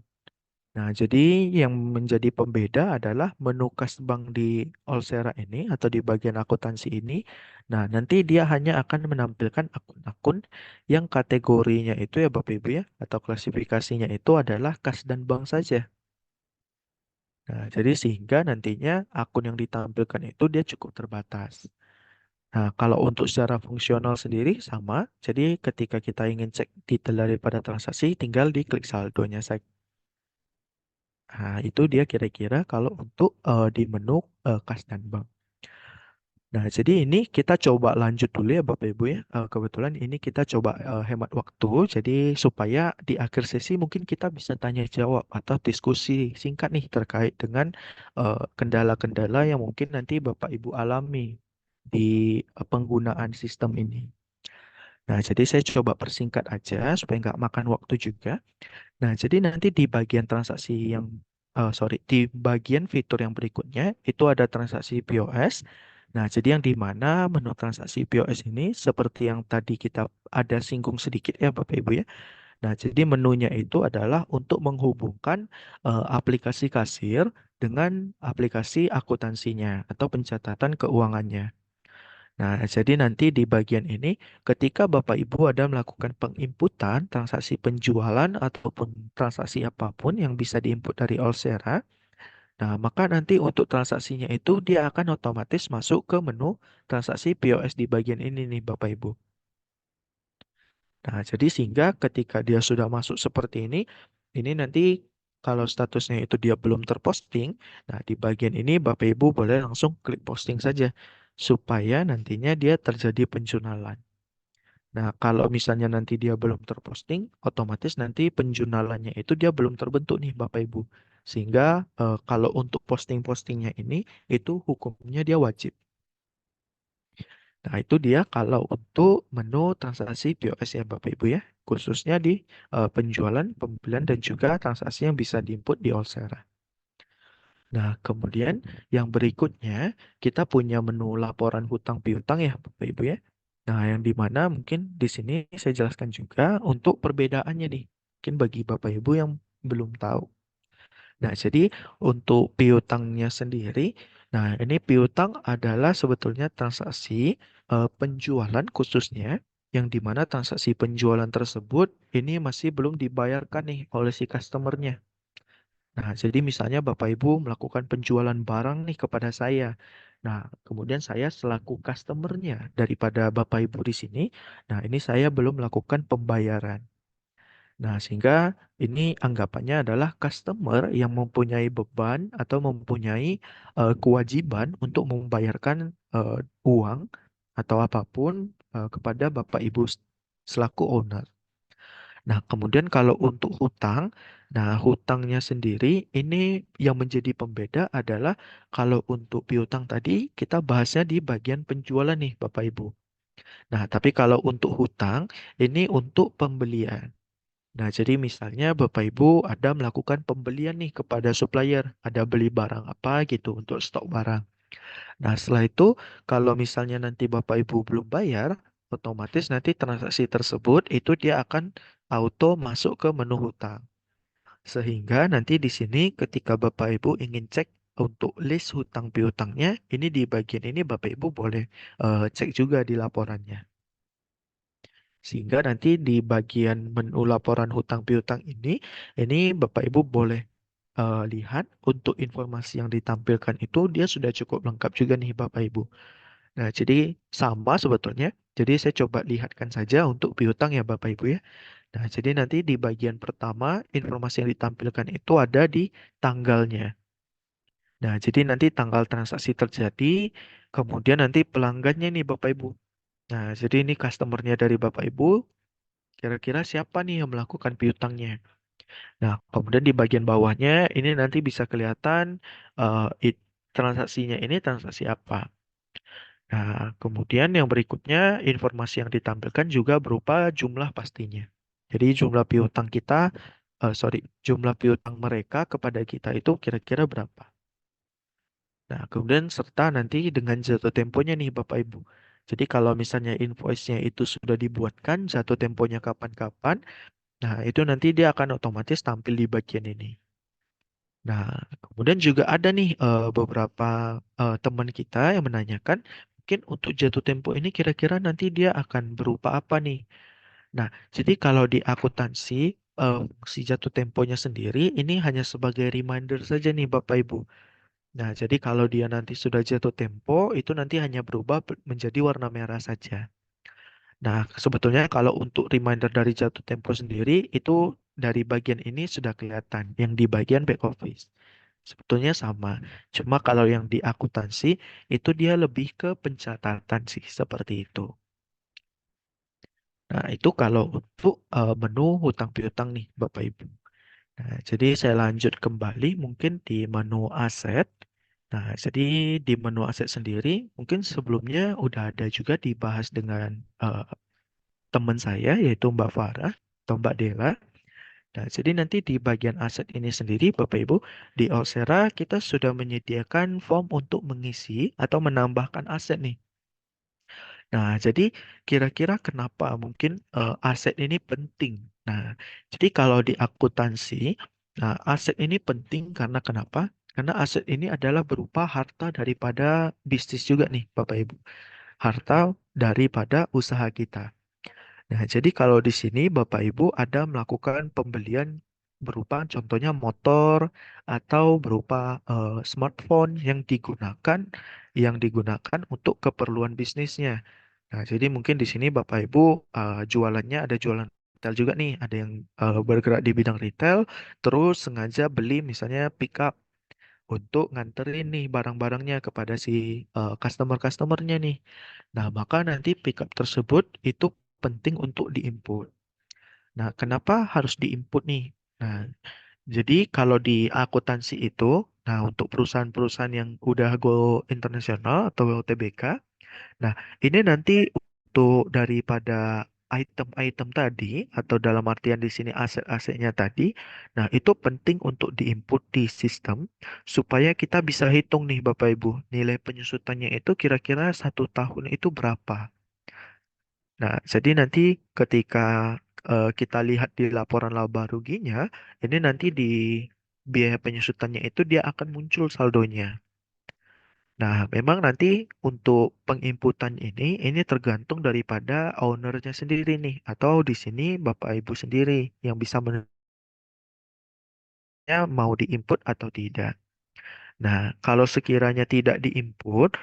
Speaker 5: Nah, jadi yang menjadi pembeda adalah menu kas bank di Olsera ini atau di bagian akuntansi ini. Nah, nanti dia hanya akan menampilkan akun-akun yang kategorinya itu ya Bapak Ibu ya, atau klasifikasinya itu adalah kas dan bank saja. Nah, jadi sehingga nantinya akun yang ditampilkan itu dia cukup terbatas. Nah, kalau untuk secara fungsional sendiri sama. Jadi ketika kita ingin cek detail daripada transaksi, tinggal diklik saldonya saja. Nah, itu dia kira-kira kalau untuk di menu kas dan bank. Nah, jadi ini kita coba lanjut dulu ya Bapak Ibu ya. Kebetulan ini kita coba hemat waktu. Jadi supaya di akhir sesi mungkin kita bisa tanya jawab atau diskusi singkat nih terkait dengan kendala-kendala yang mungkin nanti Bapak Ibu alami di penggunaan sistem ini. Nah, jadi saya coba persingkat aja supaya nggak makan waktu juga. Nah, jadi nanti di bagian transaksi yang, sorry, di bagian fitur yang berikutnya itu ada transaksi POS. Nah, jadi yang di mana menu transaksi POS ini seperti yang tadi kita ada singgung sedikit ya Bapak Ibu ya. Nah, jadi menunya itu adalah untuk menghubungkan aplikasi kasir dengan aplikasi akuntansinya atau pencatatan keuangannya. Nah, jadi nanti di bagian ini, ketika Bapak Ibu ada melakukan penginputan transaksi penjualan ataupun transaksi apapun yang bisa diinput dari Olsera, nah maka nanti untuk transaksinya itu dia akan otomatis masuk ke menu transaksi POS di bagian ini nih Bapak Ibu. Nah, jadi sehingga ketika dia sudah masuk seperti ini nanti kalau statusnya itu dia belum terposting, nah di bagian ini Bapak Ibu boleh langsung klik posting saja supaya nantinya dia terjadi penjurnalan. Nah, kalau misalnya nanti dia belum terposting, otomatis nanti penjurnalannya itu dia belum terbentuk nih Bapak Ibu. Sehingga kalau untuk posting-postingnya ini, itu hukumnya dia wajib. Nah, itu dia kalau untuk menu transaksi POS ya Bapak Ibu ya. Khususnya di penjualan, pembelian, dan juga transaksi yang bisa diinput di Olsera. Nah, kemudian yang berikutnya kita punya menu laporan hutang piutang ya Bapak Ibu ya. Nah, yang di mana mungkin di sini saya jelaskan juga untuk perbedaannya nih. Mungkin bagi Bapak Ibu yang belum tahu. Nah, jadi untuk piutangnya sendiri, nah ini piutang adalah sebetulnya transaksi penjualan khususnya yang di mana transaksi penjualan tersebut ini masih belum dibayarkan nih oleh si customernya. Nah, jadi misalnya Bapak Ibu melakukan penjualan barang nih kepada saya. Nah, kemudian saya selaku customernya daripada Bapak Ibu di sini, nah ini saya belum melakukan pembayaran. Nah, sehingga ini anggapannya adalah customer yang mempunyai beban atau mempunyai kewajiban untuk membayarkan uang atau apapun kepada Bapak Ibu selaku owner. Nah, kemudian kalau untuk hutang, nah hutangnya sendiri ini yang menjadi pembeda adalah kalau untuk piutang tadi kita bahasnya di bagian penjualan nih Bapak Ibu. Nah, tapi kalau untuk hutang ini untuk pembelian. Nah, jadi misalnya Bapak Ibu ada melakukan pembelian nih kepada supplier, ada beli barang apa gitu untuk stok barang. Nah, setelah itu kalau misalnya nanti Bapak Ibu belum bayar, otomatis nanti transaksi tersebut itu dia akan auto masuk ke menu hutang. Sehingga nanti di sini ketika Bapak Ibu ingin cek untuk list hutang piutangnya, ini di bagian ini Bapak Ibu boleh cek juga di laporannya. Sehingga nanti di bagian menu laporan hutang piutang ini Bapak Ibu boleh lihat untuk informasi yang ditampilkan itu dia sudah cukup lengkap juga nih Bapak Ibu. Nah, jadi sama sebetulnya. Jadi saya coba lihatkan saja untuk piutang ya Bapak Ibu ya. Nah, jadi nanti di bagian pertama informasi yang ditampilkan itu ada di tanggalnya. Nah, jadi nanti tanggal transaksi terjadi, kemudian nanti pelanggannya nih Bapak Ibu. Nah, jadi ini customernya dari Bapak Ibu, kira-kira siapa nih yang melakukan piutangnya. Nah, kemudian di bagian bawahnya ini nanti bisa kelihatan eh, transaksinya ini transaksi apa. Nah, kemudian yang berikutnya informasi yang ditampilkan juga berupa jumlah pastinya. Jadi jumlah piutang kita, jumlah piutang mereka kepada kita itu kira-kira berapa. Nah, kemudian serta nanti dengan jatuh temponya nih Bapak Ibu. Jadi kalau misalnya invoice-nya itu sudah dibuatkan, jatuh temponya kapan-kapan, nah itu nanti dia akan otomatis tampil di bagian ini. Nah, kemudian juga ada nih beberapa teman kita yang menanyakan, mungkin untuk jatuh tempo ini kira-kira nanti dia akan berupa apa nih? Nah, jadi kalau di akuntansi, si jatuh temponya sendiri ini hanya sebagai reminder saja nih Bapak Ibu. Nah, jadi kalau dia nanti sudah jatuh tempo, itu nanti hanya berubah menjadi warna merah saja. Nah, sebetulnya kalau untuk reminder dari jatuh tempo sendiri, itu dari bagian ini sudah kelihatan, yang di bagian back office. Sebetulnya sama, cuma kalau yang di akuntansi, itu dia lebih ke pencatatan sih, seperti itu. Nah, itu kalau untuk menu hutang piutang nih, Bapak Ibu. Nah, jadi saya lanjut kembali mungkin di menu aset. Nah, jadi di menu aset sendiri mungkin sebelumnya udah ada juga dibahas dengan eh, teman saya yaitu Mbak Farah atau Mbak Dela. Nah, jadi nanti di bagian aset ini sendiri Bapak Ibu di Osera kita sudah menyediakan form untuk mengisi atau menambahkan aset nih. Nah, jadi kira-kira kenapa mungkin aset ini penting? Nah, jadi kalau di akuntansi, nah aset ini penting karena kenapa? Karena aset ini adalah berupa harta daripada bisnis juga nih, Bapak Ibu. Harta daripada usaha kita. Nah, jadi kalau di sini Bapak Ibu ada melakukan pembelian berupa contohnya motor atau berupa smartphone yang digunakan untuk keperluan bisnisnya. Nah, jadi mungkin di sini Bapak Ibu jualannya ada jualan retail juga nih, ada yang bergerak di bidang retail, terus sengaja beli misalnya pick up untuk nganterin nih barang-barangnya kepada si customer-customernya nih. Nah, maka nanti pickup tersebut itu penting untuk diinput. Nah, kenapa harus diinput nih? Nah, jadi kalau di akuntansi itu, nah untuk perusahaan-perusahaan yang udah go internasional atau UTBK, nah ini nanti untuk daripada item-item tadi atau dalam artian di sini aset-asetnya tadi, nah itu penting untuk diinput di sistem supaya kita bisa hitung nih Bapak Ibu, nilai penyusutannya itu kira-kira 1 tahun itu berapa. Nah, jadi nanti ketika kita lihat di laporan laba ruginya, ini nanti di biaya penyusutannya itu dia akan muncul saldonya. Nah, memang nanti untuk penginputan ini tergantung daripada ownernya sendiri nih, atau di sini Bapak Ibu sendiri yang bisa menentukan mau diinput atau tidak. Nah, kalau sekiranya tidak diinput,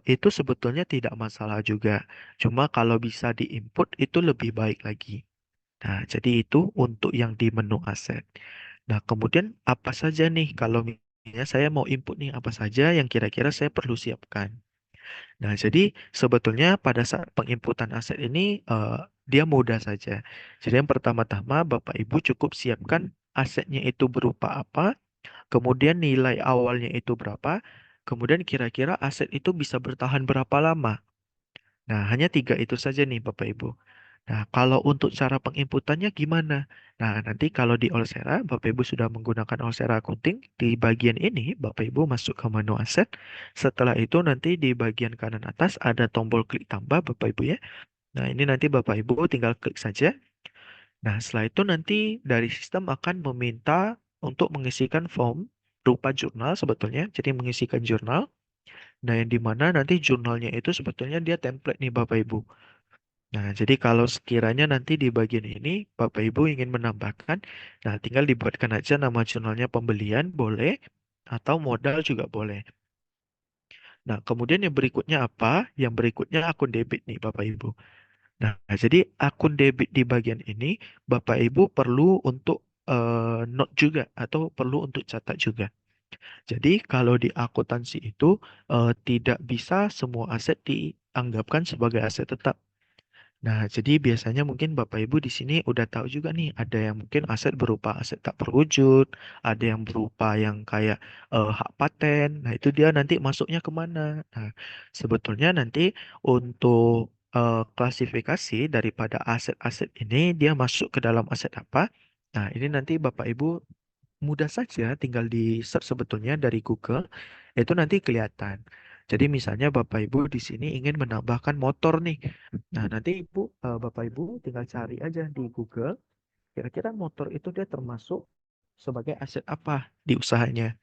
Speaker 5: itu sebetulnya tidak masalah juga. Cuma kalau bisa diinput itu lebih baik lagi. Nah, jadi itu untuk yang di menu aset. Nah, kemudian apa saja nih kalau misalnya saya mau input nih apa saja yang kira-kira saya perlu siapkan. Nah, jadi sebetulnya pada saat penginputan aset ini dia mudah saja. Jadi yang pertama-tama Bapak Ibu cukup siapkan asetnya itu berupa apa, kemudian nilai awalnya itu berapa, kemudian kira-kira aset itu bisa bertahan berapa lama. Nah, hanya 3 itu saja nih Bapak Ibu. Nah, kalau untuk cara penginputannya gimana? Nah, nanti kalau di Olsera, Bapak Ibu sudah menggunakan Olsera Accounting, di bagian ini Bapak Ibu masuk ke menu aset. Setelah itu nanti di bagian kanan atas ada tombol klik tambah Bapak Ibu ya. Nah, ini nanti Bapak Ibu tinggal klik saja. Nah, setelah itu nanti dari sistem akan meminta untuk mengisikan form berupa jurnal sebetulnya. Jadi mengisikan jurnal. Nah, yang dimana nanti jurnalnya itu sebetulnya dia template nih Bapak Ibu. Nah, jadi kalau sekiranya nanti di bagian ini Bapak Ibu ingin menambahkan, nah tinggal dibuatkan aja nama jurnalnya pembelian boleh atau modal juga boleh. Nah, kemudian yang berikutnya apa? Yang berikutnya akun debit nih Bapak Ibu. Nah, jadi akun debit di bagian ini Bapak Ibu perlu untuk note juga atau perlu untuk catat juga. Jadi kalau di akuntansi itu tidak bisa semua aset dianggapkan sebagai aset tetap. Nah, jadi biasanya mungkin Bapak Ibu di sini udah tahu juga nih, ada yang mungkin aset berupa aset tak berwujud, ada yang berupa yang kayak hak paten. Nah, itu dia nanti masuknya kemana? Nah, sebetulnya nanti untuk klasifikasi daripada aset-aset ini dia masuk ke dalam aset apa? Nah, ini nanti Bapak Ibu mudah saja tinggal di search sebetulnya dari Google itu nanti kelihatan. Jadi misalnya Bapak Ibu di sini ingin menambahkan motor nih. Nah, nanti Bapak Ibu tinggal cari aja di Google kira-kira motor itu dia termasuk sebagai aset apa di usahanya.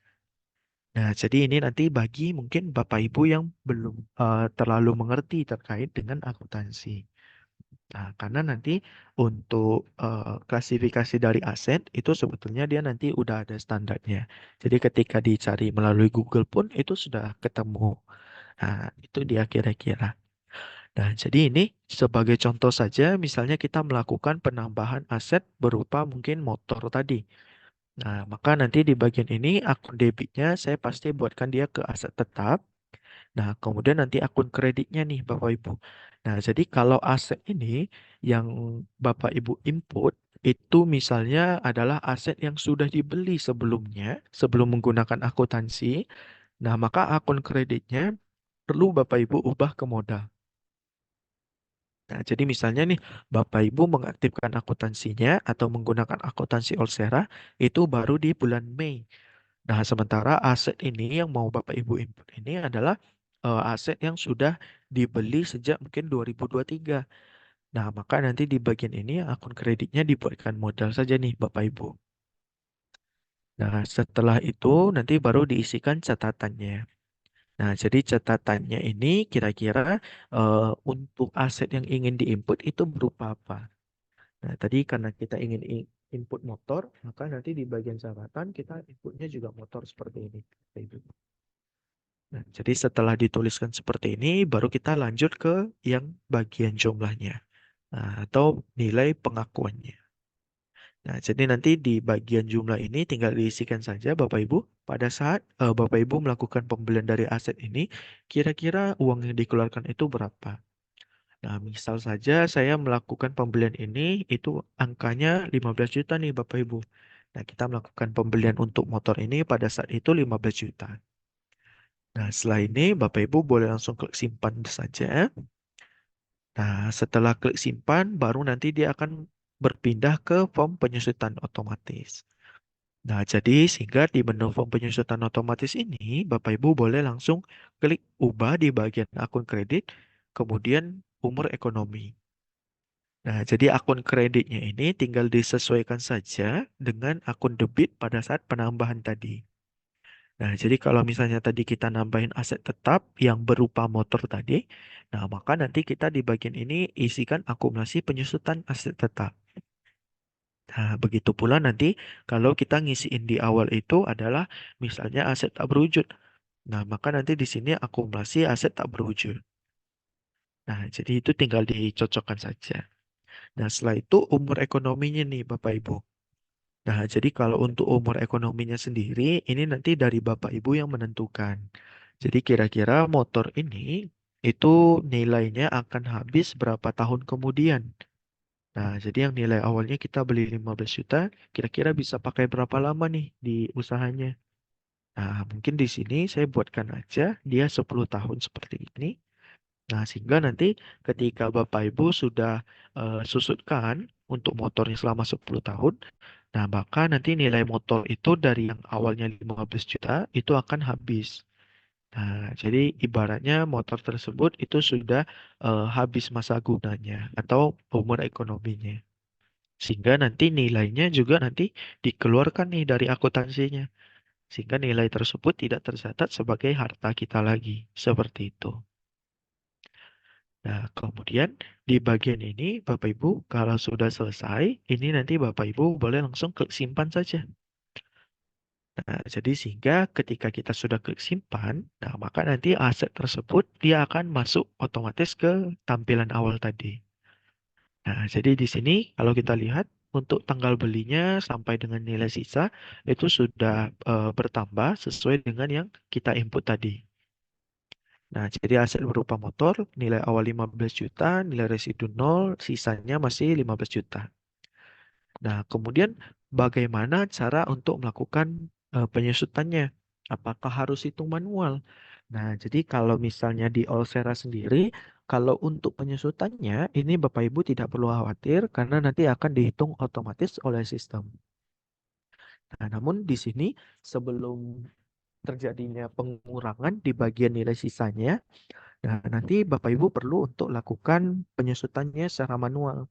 Speaker 5: Nah, jadi ini nanti bagi mungkin Bapak Ibu yang belum terlalu mengerti terkait dengan akuntansi. Nah, karena nanti untuk klasifikasi dari aset itu sebetulnya dia nanti udah ada standarnya. Jadi ketika dicari melalui Google pun itu sudah ketemu. Nah, itu dia kira-kira. Nah, jadi ini sebagai contoh saja, misalnya kita melakukan penambahan aset berupa mungkin motor tadi. Nah, maka nanti di bagian ini akun debitnya saya pasti buatkan dia ke aset tetap. Nah, kemudian nanti akun kreditnya nih Bapak Ibu. Nah, jadi kalau aset ini yang Bapak Ibu input itu misalnya adalah aset yang sudah dibeli sebelumnya, sebelum menggunakan akuntansi. Nah, maka akun kreditnya perlu Bapak Ibu ubah ke modal. Nah, jadi misalnya nih, Bapak Ibu mengaktifkan akuntansinya atau menggunakan akuntansi Olsera itu baru di bulan Mei. Nah, sementara aset ini yang mau Bapak Ibu input ini adalah aset yang sudah dibeli sejak mungkin 2023. Nah, maka nanti di bagian ini akun kreditnya dibuatkan modal saja nih Bapak Ibu. Nah, setelah itu nanti baru diisikan catatannya. Nah, jadi catatannya ini kira-kira untuk aset yang ingin diinput itu berupa apa? Nah, tadi karena kita ingin input motor, maka nanti di bagian catatan kita inputnya juga motor seperti ini. Bapak Ibu. Nah, jadi setelah dituliskan seperti ini, baru kita lanjut ke yang bagian jumlahnya, nah, atau nilai pengakuannya. Nah, jadi nanti di bagian jumlah ini tinggal diisikan saja Bapak Ibu. Pada saat Bapak Ibu melakukan pembelian dari aset ini, kira-kira uang yang dikeluarkan itu berapa? Nah, misal saja saya melakukan pembelian ini, itu angkanya 15 juta nih Bapak Ibu. Nah, kita melakukan pembelian untuk motor ini pada saat itu 15 juta. Nah, setelah ini Bapak Ibu boleh langsung klik simpan saja. Nah, setelah klik simpan, baru nanti dia akan berpindah ke form penyusutan otomatis. Nah, jadi sehingga di menu form penyusutan otomatis ini, Bapak Ibu boleh langsung klik ubah di bagian akun kredit, kemudian umur ekonomi. Nah, jadi akun kreditnya ini tinggal disesuaikan saja dengan akun debit pada saat penambahan tadi. Nah, jadi kalau misalnya tadi kita nambahin aset tetap yang berupa motor tadi, nah maka nanti kita di bagian ini isikan akumulasi penyusutan aset tetap. Nah, begitu pula nanti kalau kita ngisiin di awal itu adalah misalnya aset tak berwujud. Nah, maka nanti di sini akumulasi aset tak berwujud. Nah, jadi itu tinggal dicocokkan saja. Nah, setelah itu umur ekonominya nih Bapak Ibu. Nah, jadi kalau untuk umur ekonominya sendiri, ini nanti dari Bapak Ibu yang menentukan. Jadi kira-kira motor ini itu nilainya akan habis berapa tahun kemudian. Nah, jadi yang nilai awalnya kita beli 15 juta, kira-kira bisa pakai berapa lama nih di usahanya. Nah, mungkin di sini saya buatkan aja dia 10 tahun seperti ini. Nah, sehingga nanti ketika Bapak Ibu sudah susutkan untuk motornya selama 10 tahun, nah maka nanti nilai motor itu dari yang awalnya 15 juta itu akan habis. Nah, jadi ibaratnya motor tersebut itu sudah habis masa gunanya atau umur ekonominya. Sehingga nanti nilainya juga nanti dikeluarkan nih dari akuntansinya. Sehingga nilai tersebut tidak tercatat sebagai harta kita lagi. Seperti itu. Nah, kemudian di bagian ini Bapak Ibu kalau sudah selesai, ini nanti Bapak Ibu boleh langsung klik simpan saja. Nah, jadi sehingga ketika kita sudah klik simpan, nah maka nanti aset tersebut dia akan masuk otomatis ke tampilan awal tadi. Nah, jadi di sini kalau kita lihat untuk tanggal belinya sampai dengan nilai sisa itu sudah bertambah sesuai dengan yang kita input tadi. Nah, jadi aset berupa motor, nilai awal 15 juta, nilai residu 0, sisanya masih 15 juta. Nah, kemudian bagaimana cara untuk melakukan penyusutannya? Apakah harus hitung manual? Nah, jadi kalau misalnya di Allsera sendiri, kalau untuk penyusutannya, ini Bapak Ibu tidak perlu khawatir karena nanti akan dihitung otomatis oleh sistem. Nah, namun di sini sebelum terjadinya pengurangan di bagian nilai sisanya, nah nanti Bapak Ibu perlu untuk lakukan penyusutannya secara manual.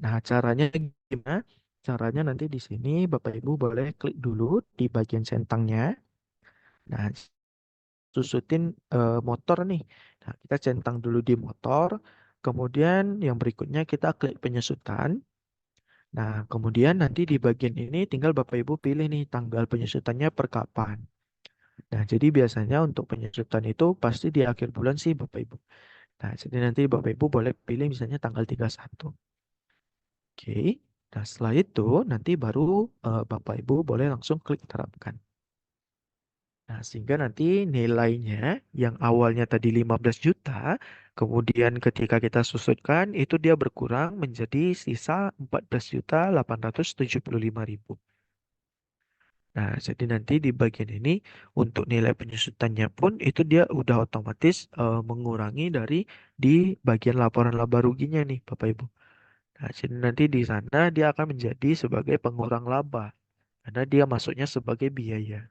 Speaker 5: Nah, caranya gimana? Caranya nanti di sini Bapak Ibu boleh klik dulu di bagian centangnya. Nah, susutin motor nih. Nah, kita centang dulu di motor. Kemudian yang berikutnya kita klik penyusutan. Nah, kemudian nanti di bagian ini tinggal Bapak Ibu pilih nih tanggal penyusutannya per kapan. Nah, jadi biasanya untuk penyusutan itu pasti di akhir bulan sih Bapak Ibu. Nah, jadi nanti Bapak Ibu boleh pilih misalnya tanggal 31. Oke. Nah, setelah itu nanti baru Bapak Ibu boleh langsung klik terapkan. Nah, sehingga nanti nilainya yang awalnya tadi 15 juta, kemudian ketika kita susutkan itu dia berkurang menjadi sisa 14.875.000. Nah, jadi nanti di bagian ini untuk nilai penyusutannya pun itu dia udah otomatis mengurangi dari di bagian laporan laba ruginya nih Bapak Ibu. Nah, jadi nanti di sana dia akan menjadi sebagai pengurang laba karena dia masuknya sebagai biaya.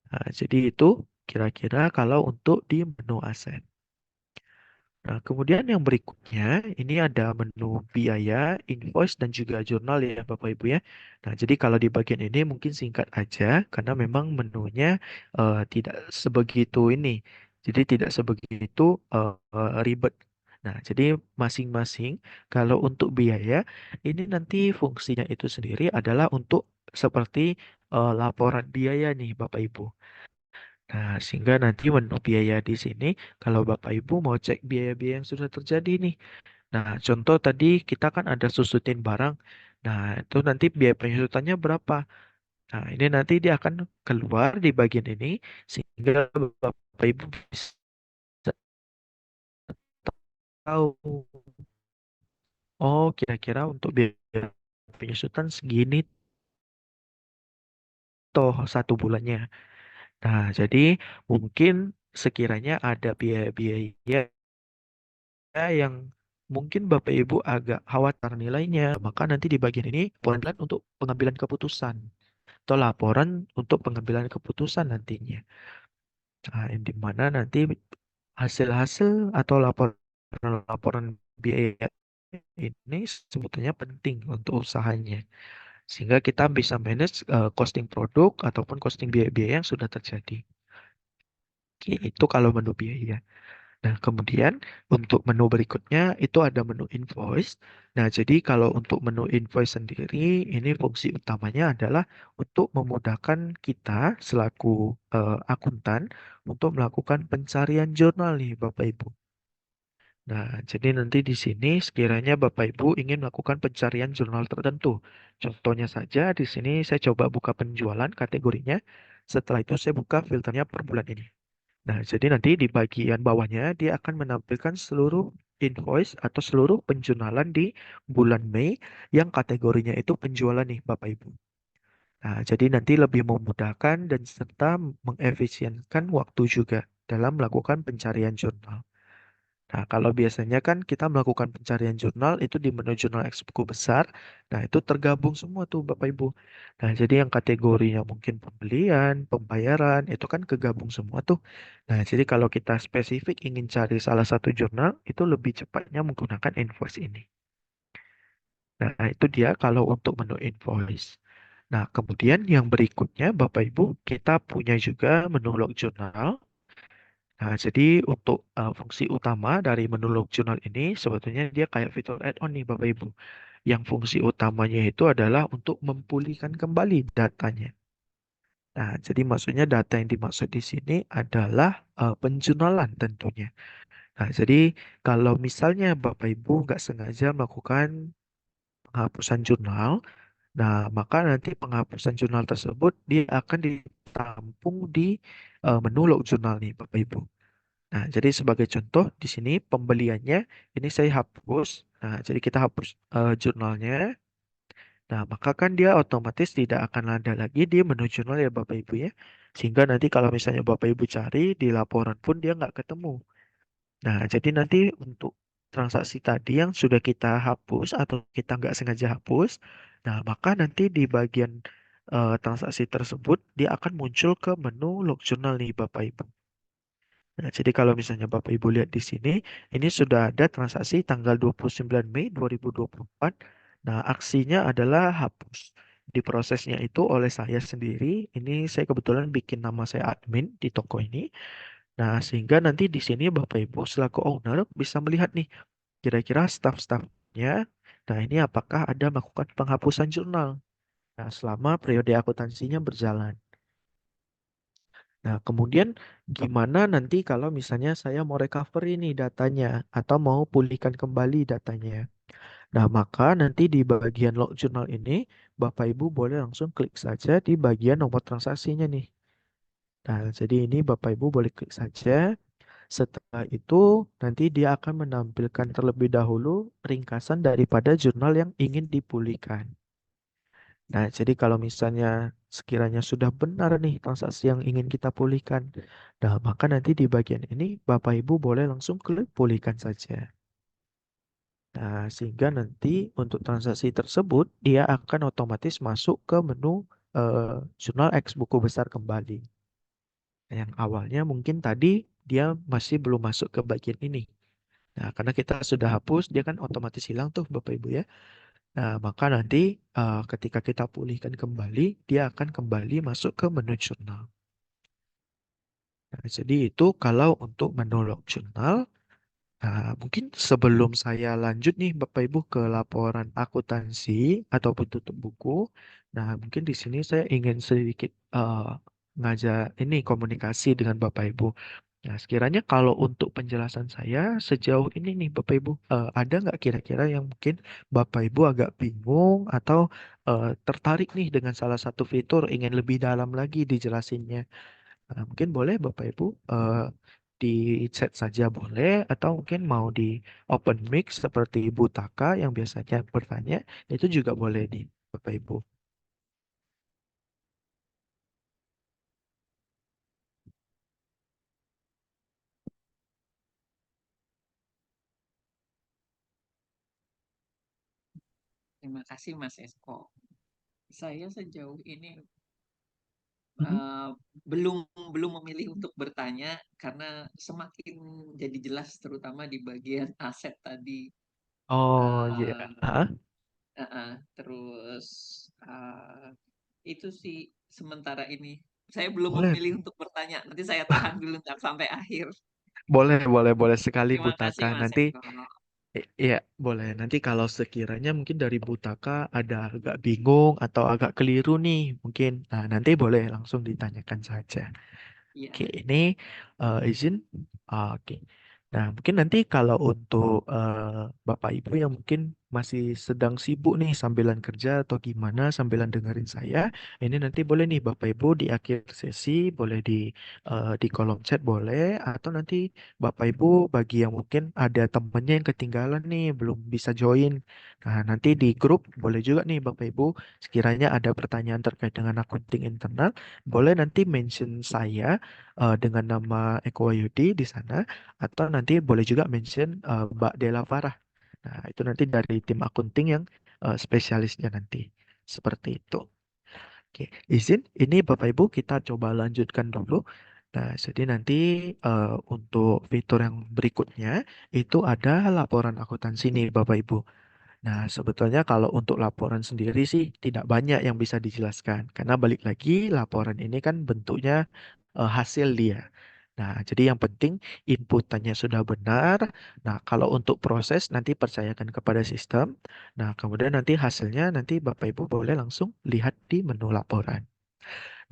Speaker 5: Nah, jadi itu kira-kira kalau untuk di menu aset. Nah, kemudian yang berikutnya ini ada menu biaya, invoice dan juga jurnal ya Bapak Ibu ya. Nah, jadi kalau di bagian ini mungkin singkat aja karena memang menunya tidak sebegitu ini. Jadi tidak sebegitu ribet. Nah, jadi masing-masing kalau untuk biaya ini nanti fungsinya itu sendiri adalah untuk seperti laporan biaya nih Bapak Ibu. Nah, sehingga nanti menu biaya di sini, kalau Bapak Ibu mau cek biaya-biaya yang sudah terjadi nih. Nah, contoh tadi kita kan ada susutin barang. Nah, itu nanti biaya penyusutannya berapa. Nah, ini nanti dia akan keluar di bagian ini, sehingga Bapak Ibu bisa tahu, oh kira-kira untuk biaya penyusutan segini toh satu bulannya. Nah, jadi mungkin sekiranya ada biaya-biaya yang mungkin Bapak Ibu agak khawatir nilainya, maka nanti di bagian ini pelan untuk pengambilan keputusan atau laporan untuk pengambilan keputusan nantinya. Nah, yang di mana nanti hasil-hasil atau laporan-laporan biaya ini sebetulnya penting untuk usahanya. Sehingga kita bisa manage costing produk ataupun costing biaya-biaya yang sudah terjadi. Oke, itu kalau menu biaya. Nah, kemudian untuk menu berikutnya itu ada menu invoice. Nah, jadi kalau untuk menu invoice sendiri, ini fungsi utamanya adalah untuk memudahkan kita selaku akuntan untuk melakukan pencarian jurnal nih, Bapak Ibu. Nah, jadi nanti di sini sekiranya Bapak Ibu ingin melakukan pencarian jurnal tertentu. Contohnya saja di sini saya coba buka penjualan kategorinya. Setelah itu saya buka filternya per bulan ini. Nah, jadi nanti di bagian bawahnya dia akan menampilkan seluruh invoice atau seluruh penjualan di bulan Mei yang kategorinya itu penjualan nih Bapak Ibu. Nah, jadi nanti lebih memudahkan dan serta mengefisienkan waktu juga dalam melakukan pencarian jurnal. Nah, kalau biasanya kan kita melakukan pencarian jurnal itu di menu jurnal X buku besar. Nah, itu tergabung semua tuh Bapak Ibu. Nah, jadi yang kategorinya mungkin pembelian, pembayaran, itu kan kegabung semua tuh. Nah, jadi kalau kita spesifik ingin cari salah satu jurnal, itu lebih cepatnya menggunakan invoice ini. Nah, itu dia kalau untuk menu invoice. Nah, kemudian yang berikutnya Bapak Ibu, kita punya juga menu log jurnal. Nah, jadi untuk fungsi utama dari menu log jurnal ini sebetulnya dia kayak fitur add-on nih Bapak Ibu. Yang fungsi utamanya itu adalah untuk memulihkan kembali datanya. Nah, jadi maksudnya data yang dimaksud di sini adalah penjurnalan tentunya. Nah, jadi kalau misalnya Bapak Ibu nggak sengaja melakukan penghapusan jurnal, nah maka nanti penghapusan jurnal tersebut dia akan ditampung di menu log jurnal nih Bapak Ibu. Nah, jadi sebagai contoh di sini pembeliannya ini saya hapus. Nah, jadi kita hapus jurnalnya. Nah, maka kan dia otomatis tidak akan ada lagi di menu jurnal ya Bapak Ibu ya. Sehingga nanti kalau misalnya Bapak Ibu cari di laporan pun dia nggak ketemu. Nah, jadi nanti untuk transaksi tadi yang sudah kita hapus atau kita nggak sengaja hapus, nah maka nanti di bagian transaksi tersebut dia akan muncul ke menu log jurnal nih Bapak Ibu. Nah, jadi kalau misalnya Bapak Ibu lihat di sini, ini sudah ada transaksi tanggal 29 Mei 2024. Nah, aksinya adalah hapus. Di prosesnya itu oleh saya sendiri, ini saya kebetulan bikin nama saya admin di toko ini. Nah, sehingga nanti di sini Bapak Ibu selaku owner bisa melihat nih, kira-kira staff-staffnya, nah ini apakah ada melakukan penghapusan jurnal. Nah, selama periode akuntansinya berjalan. Nah, kemudian gimana nanti kalau misalnya saya mau recovery nih datanya atau mau pulihkan kembali datanya. Nah, maka nanti di bagian log jurnal ini Bapak Ibu boleh langsung klik saja di bagian nomor transaksinya nih. Nah, jadi ini Bapak Ibu boleh klik saja. Setelah itu nanti dia akan menampilkan terlebih dahulu ringkasan daripada jurnal yang ingin dipulihkan. Nah, jadi kalau misalnya sekiranya sudah benar nih transaksi yang ingin kita pulihkan, nah maka nanti di bagian ini Bapak Ibu boleh langsung klik pulihkan saja. Nah, sehingga nanti untuk transaksi tersebut dia akan otomatis masuk ke menu jurnal X buku besar kembali. Yang awalnya mungkin tadi dia masih belum masuk ke bagian ini. Nah, karena kita sudah hapus, dia kan otomatis hilang tuh Bapak Ibu ya. Nah, maka nanti ketika kita pulihkan kembali, dia akan kembali masuk ke menu jurnal. Nah, jadi itu kalau untuk menu log jurnal. Nah, mungkin sebelum saya lanjut nih Bapak Ibu ke laporan akuntansi ataupun tutup buku. Nah, mungkin di sini saya ingin sedikit ngajak ini komunikasi dengan Bapak Ibu. Nah, sekiranya kalau untuk penjelasan saya sejauh ini nih Bapak Ibu, ada nggak kira-kira yang mungkin Bapak Ibu agak bingung atau tertarik nih dengan salah satu fitur ingin lebih dalam lagi dijelasinnya? Nah, mungkin boleh Bapak Ibu di chat saja boleh atau mungkin mau di open mic seperti Ibu Taka yang biasanya bertanya itu juga boleh di Bapak Ibu.
Speaker 2: Terima kasih Mas Esko. Saya sejauh ini
Speaker 5: Mhm.
Speaker 2: eh, belum belum memilih untuk bertanya karena semakin jadi jelas terutama di bagian aset tadi.
Speaker 5: Oh iya.
Speaker 2: Eh,
Speaker 5: Hah?
Speaker 2: terus eh, itu sih sementara ini. Saya belum
Speaker 5: Boleh,
Speaker 2: memilih untuk bertanya. Nanti saya tahan dulu ntar sampai akhir.
Speaker 5: boleh sekali Bu
Speaker 2: Terima
Speaker 5: Taka.
Speaker 2: kasih Mas
Speaker 5: Nanti
Speaker 2: Eko.
Speaker 5: iya, boleh. Nanti kalau sekiranya mungkin dari Bu Taka ada agak bingung atau agak keliru nih, mungkin nanti boleh langsung ditanyakan saja. Oke,
Speaker 2: Iya.
Speaker 5: ini izin. Oke. Nah, mungkin nanti kalau untuk Bapak Ibu yang mungkin masih sedang sibuk nih sambilan kerja atau gimana sambilan dengerin saya, ini nanti boleh nih Bapak Ibu di akhir sesi boleh di kolom chat boleh atau nanti Bapak Ibu bagi yang mungkin ada temennya yang ketinggalan nih belum bisa join. Nah, nanti di grup boleh juga nih Bapak Ibu sekiranya ada pertanyaan terkait dengan akunting internal, boleh nanti mention saya dengan nama Eko Wahyudi di sana atau nanti boleh juga mention Mbak Dela Farah. Nah, itu nanti dari tim akunting yang spesialisnya nanti. Seperti itu. Oke, izin ini Bapak Ibu kita coba lanjutkan dulu. Nah, jadi nanti untuk fitur yang berikutnya itu ada laporan akuntansi nih Bapak Ibu. Nah, sebetulnya kalau untuk laporan sendiri sih tidak banyak yang bisa dijelaskan karena balik lagi laporan ini kan bentuknya hasil dia. Nah, jadi yang penting inputannya sudah benar. Nah, kalau untuk proses nanti percayakan kepada sistem. Nah, kemudian nanti hasilnya nanti Bapak Ibu boleh langsung lihat di menu laporan.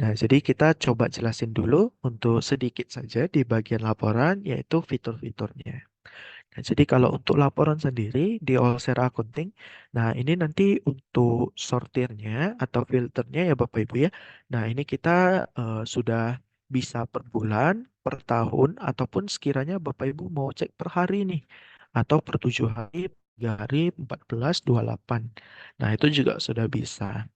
Speaker 5: Nah, jadi kita coba jelasin dulu untuk sedikit saja di bagian laporan, yaitu fitur-fiturnya. Nah, jadi kalau untuk laporan sendiri di Allshare Accounting, nah ini nanti untuk sortirnya atau filternya ya Bapak Ibu ya. Nah, ini kita sudah bisa per bulan, per tahun, ataupun sekiranya Bapak Ibu mau cek per hari nih, atau per 7 hari, 3 hari, 14, 28. Nah, itu juga sudah bisa.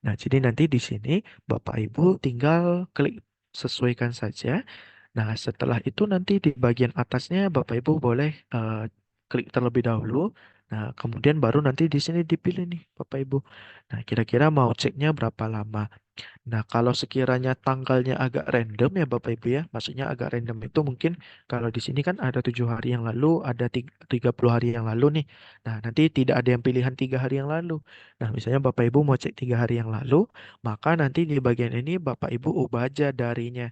Speaker 5: Nah, jadi nanti di sini Bapak Ibu tinggal klik sesuaikan saja. Nah, setelah itu nanti di bagian atasnya Bapak Ibu boleh klik terlebih dahulu. Nah, kemudian baru nanti di sini dipilih nih Bapak Ibu. Nah, kira-kira mau ceknya berapa lama? Nah, kalau sekiranya tanggalnya agak random ya Bapak Ibu ya, maksudnya agak random itu mungkin kalau di sini kan ada 7 hari yang lalu, ada 30 hari yang lalu nih. Nah, nanti tidak ada yang pilihan 3 hari yang lalu. Nah, misalnya Bapak Ibu mau cek 3 hari yang lalu, maka nanti di bagian ini Bapak Ibu ubah aja darinya.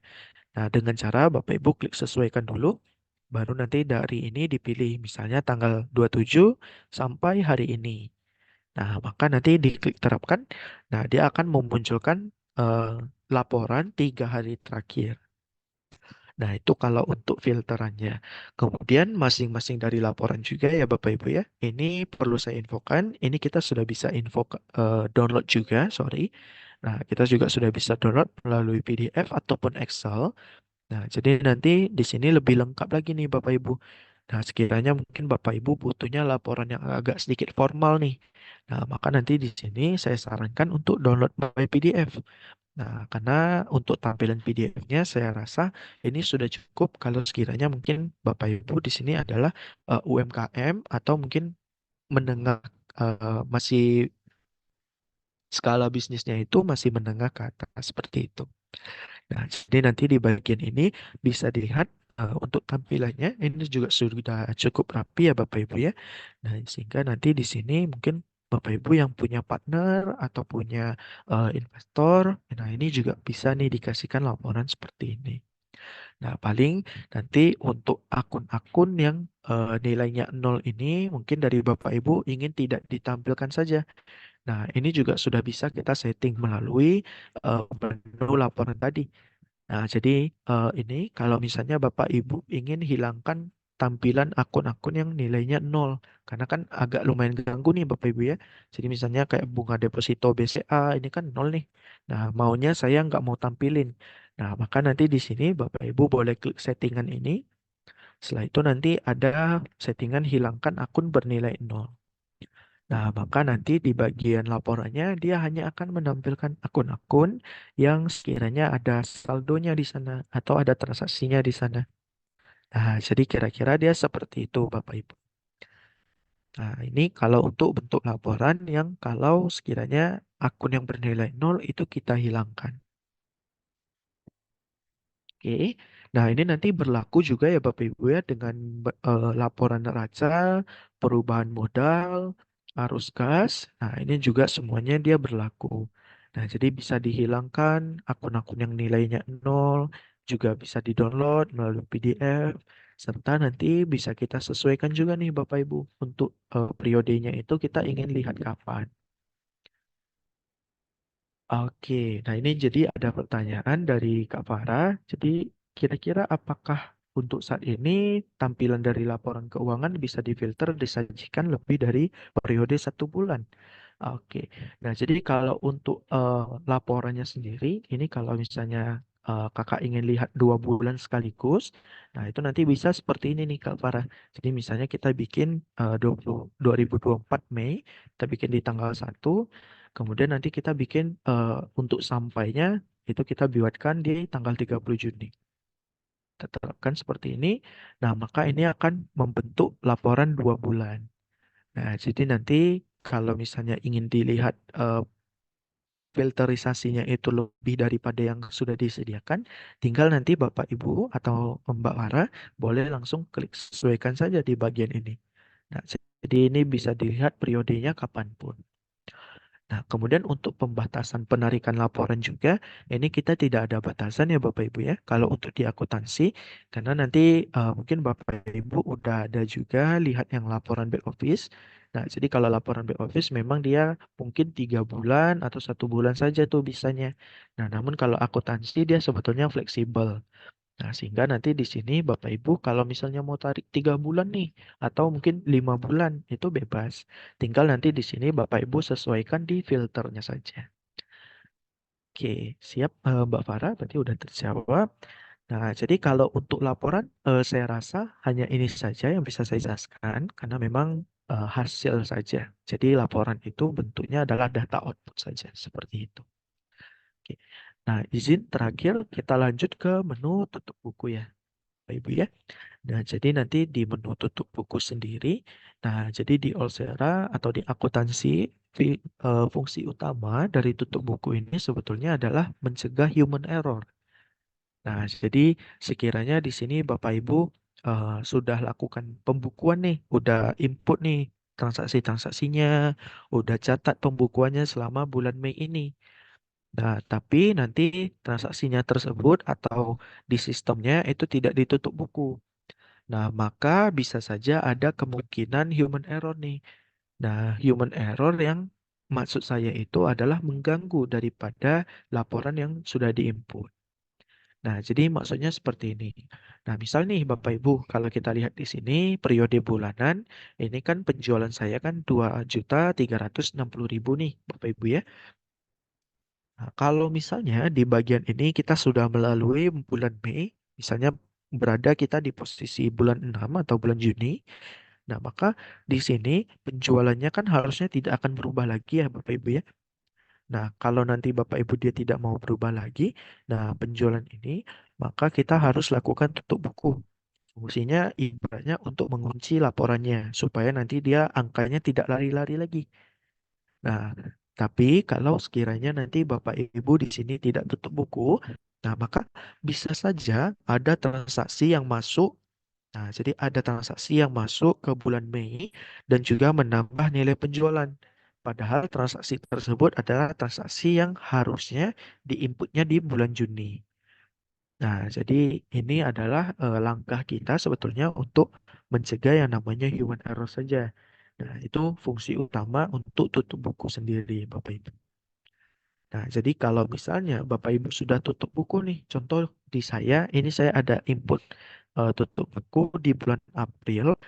Speaker 5: Nah, dengan cara Bapak Ibu klik sesuaikan dulu, baru nanti dari ini dipilih misalnya tanggal 27 sampai hari ini. Nah, maka nanti diklik terapkan. Nah, dia akan memunculkan eh, laporan 3 hari terakhir. Nah, itu kalau untuk filterannya. Kemudian masing-masing dari laporan juga ya Bapak Ibu ya. Ini perlu saya infokan, ini kita sudah bisa download juga, sorry. Nah, kita juga sudah bisa download melalui PDF ataupun Excel. Nah, jadi nanti di sini lebih lengkap lagi nih Bapak Ibu. Nah, sekiranya mungkin Bapak Ibu butuhnya laporan yang agak sedikit formal nih. Nah, maka nanti di sini saya sarankan untuk download by PDF. Nah, karena untuk tampilan PDF-nya saya rasa ini sudah cukup kalau sekiranya mungkin Bapak Ibu di sini adalah UMKM atau mungkin menengah masih skala bisnisnya itu masih menengah ke atas seperti itu. Nah, jadi nanti di bagian ini bisa dilihat untuk tampilannya ini juga sudah cukup rapi ya Bapak Ibu ya. Nah, sehingga nanti di sini mungkin Bapak Ibu yang punya partner atau punya investor, nah ini juga bisa nih dikasihkan laporan seperti ini. Nah, paling nanti untuk akun-akun yang nilainya nol ini mungkin dari Bapak Ibu ingin tidak ditampilkan saja. Nah, ini juga sudah bisa kita setting melalui menu laporan tadi. Nah, jadi ini kalau misalnya Bapak Ibu ingin hilangkan tampilan akun-akun yang nilainya nol, karena kan agak lumayan ganggu nih Bapak Ibu ya. Jadi misalnya kayak bunga deposito BCA ini kan nol nih. Nah, maunya saya nggak mau tampilin. Nah, maka nanti di sini Bapak Ibu boleh klik settingan ini. Setelah itu nanti ada settingan hilangkan akun bernilai nol. Nah, maka nanti di bagian laporannya dia hanya akan menampilkan akun-akun yang sekiranya ada saldonya di sana atau ada transaksinya di sana. Nah, jadi kira-kira dia seperti itu, Bapak Ibu. Nah, ini kalau untuk bentuk laporan yang kalau sekiranya akun yang bernilai nol itu kita hilangkan. Oke, nah ini nanti berlaku juga ya Bapak Ibu ya dengan laporan neraca, perubahan modal, arus gas. Nah ini juga semuanya dia berlaku. Nah jadi bisa dihilangkan akun-akun yang nilainya nol, juga bisa di-download melalui PDF, serta nanti bisa kita sesuaikan juga nih Bapak Ibu untuk periodenya itu kita ingin lihat kapan. Oke, nah ini jadi ada pertanyaan dari Kak Farah. Jadi kira-kira apakah untuk saat ini tampilan dari laporan keuangan bisa difilter disajikan lebih dari periode 1 bulan? Oke, nah jadi kalau untuk laporannya sendiri, ini kalau misalnya kakak ingin lihat 2 bulan sekaligus, nah itu nanti bisa seperti ini nih Kak Farah. Jadi misalnya kita bikin 2024 Mei, kita bikin di tanggal 1. Kemudian nanti kita bikin untuk sampainya itu kita buatkan di tanggal 30 Juni. Kita terapkan seperti ini. Nah, maka ini akan membentuk laporan 2 bulan. Nah, jadi nanti kalau misalnya ingin dilihat filterisasinya itu lebih daripada yang sudah disediakan, tinggal nanti Bapak Ibu atau Mbak Wara boleh langsung klik sesuaikan saja di bagian ini. Nah, jadi ini bisa dilihat periodenya kapanpun. Nah, kemudian untuk pembatasan penarikan laporan juga, ini kita tidak ada batasan ya Bapak Ibu ya. Kalau untuk di akuntansi, karena nanti mungkin Bapak Ibu udah ada juga lihat yang laporan back office. Nah, jadi kalau laporan back office memang dia mungkin 3 bulan atau 1 bulan saja tuh bisanya. Nah, namun kalau akuntansi dia sebetulnya fleksibel. Nah, sehingga nanti di sini Bapak Ibu kalau misalnya mau tarik 3 bulan nih, atau mungkin 5 bulan, itu bebas. Tinggal nanti di sini Bapak Ibu sesuaikan di filternya saja. Oke, siap Mbak Farah, berarti udah terjawab. Nah, jadi kalau untuk laporan, saya rasa hanya ini saja yang bisa saya jelaskan, karena memang hasil saja. Jadi laporan itu bentuknya adalah data output saja, seperti itu. Oke. Nah, izin terakhir kita lanjut ke menu tutup buku ya, Bapak Ibu ya. Nah, jadi nanti di menu tutup buku sendiri, nah, jadi di Olsera atau di akuntansi, fungsi utama dari tutup buku ini sebetulnya adalah mencegah human error. Nah, jadi sekiranya di sini Bapak Ibu sudah lakukan pembukuan nih, udah input nih transaksi-transaksinya, udah catat pembukuannya selama bulan Mei ini. Nah, tapi nanti transaksinya tersebut atau di sistemnya itu tidak ditutup buku. Nah, maka bisa saja ada kemungkinan human error nih. Nah, human error yang maksud saya itu adalah mengganggu daripada laporan yang sudah diinput. Nah, jadi maksudnya seperti ini. Nah, misal nih Bapak Ibu, kalau kita lihat di sini periode bulanan, ini kan penjualan saya kan 2.360.000 nih Bapak Ibu ya. Nah, kalau misalnya di bagian ini kita sudah melalui bulan Mei, misalnya berada kita di posisi bulan 6 atau bulan Juni, nah maka di sini penjualannya kan harusnya tidak akan berubah lagi ya Bapak Ibu ya. Nah, kalau nanti Bapak Ibu dia tidak mau berubah lagi, nah penjualan ini maka kita harus lakukan tutup buku. Fungsinya ibaratnya untuk mengunci laporannya supaya nanti dia angkanya tidak lari-lari lagi. Nah, tapi kalau sekiranya nanti Bapak Ibu di sini tidak tutup buku, nah maka bisa saja ada transaksi yang masuk. Nah, jadi ada transaksi yang masuk ke bulan Mei dan juga menambah nilai penjualan. Padahal transaksi tersebut adalah transaksi yang harusnya diinputnya di bulan Juni. Nah, jadi ini adalah langkah kita sebetulnya untuk mencegah yang namanya human error saja. Nah, itu fungsi utama untuk tutup buku sendiri, Bapak Ibu. Nah, jadi kalau misalnya Bapak Ibu sudah tutup buku nih, contoh di saya, ini saya ada input tutup buku di bulan April.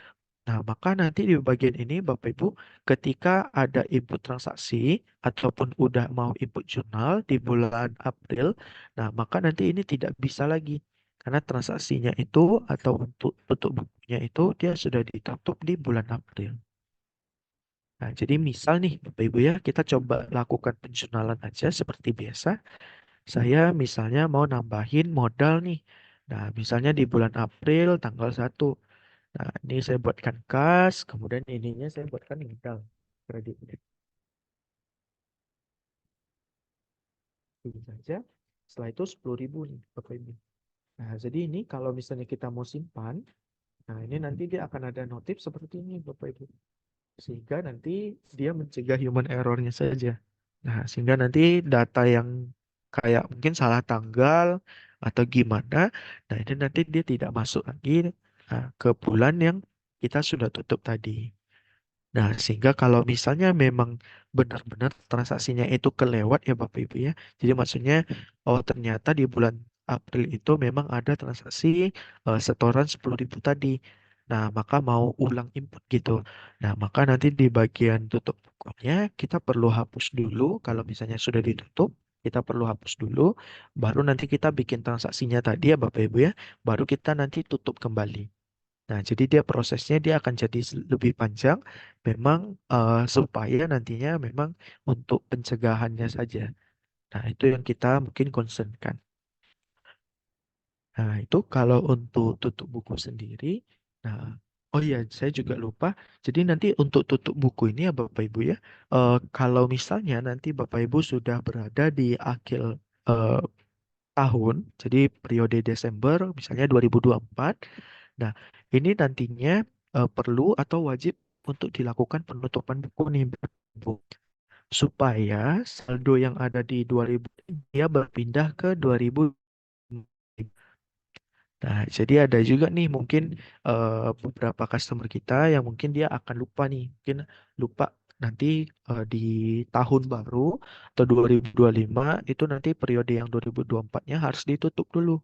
Speaker 5: Nah, maka nanti di bagian ini Bapak Ibu ketika ada input transaksi ataupun udah mau input jurnal di bulan April, nah maka nanti ini tidak bisa lagi karena transaksinya itu atau untuk tutup bukunya itu dia sudah ditutup di bulan April. Nah, jadi misal nih Bapak Ibu ya, kita coba lakukan penjurnalan aja seperti biasa. Saya misalnya mau nambahin modal nih. Nah, misalnya di bulan April tanggal 1. Nah, ini saya buatkan kas, kemudian ininya saya buatkan modal kredit. Ini saja. Setelah itu 10.000 nih, Bapak Ibu. Nah, jadi ini kalau misalnya kita mau simpan, nah ini nanti dia akan ada notif seperti ini, Bapak Ibu. Sehingga nanti dia mencegah human errornya saja. Nah, sehingga nanti data yang kayak mungkin salah tanggal atau gimana, nah ini nanti dia tidak masuk lagi ke bulan yang kita sudah tutup tadi. Nah, sehingga kalau misalnya memang benar-benar transaksinya itu kelewat ya Bapak Ibu ya. Jadi maksudnya, oh ternyata di bulan April itu memang ada transaksi setoran 10.000 tadi. Nah, maka mau ulang input gitu. Nah, maka nanti di bagian tutup bukunya kita perlu hapus dulu. Kalau misalnya sudah ditutup, kita perlu hapus dulu. Baru nanti kita bikin transaksinya tadi ya Bapak Ibu ya. Baru kita nanti tutup kembali. Nah, jadi dia prosesnya dia akan jadi lebih panjang, memang supaya nantinya memang untuk pencegahannya saja. Nah, itu yang kita mungkin concernkan. Nah, itu kalau untuk tutup buku sendiri. Nah, oh iya, saya juga lupa. Jadi nanti untuk tutup buku ini ya Bapak Ibu ya, kalau misalnya nanti Bapak Ibu sudah berada di akhir eh, tahun, jadi periode Desember misalnya 2024. Nah, ini nantinya perlu atau wajib untuk dilakukan penutupan buku nih, Bu. supaya saldo yang ada di 2000 dia berpindah ke 2000. Nah, jadi ada juga nih mungkin beberapa customer kita yang mungkin dia akan lupa nih, mungkin lupa nanti di tahun baru atau 2025 itu nanti periode yang 2024-nya harus ditutup dulu.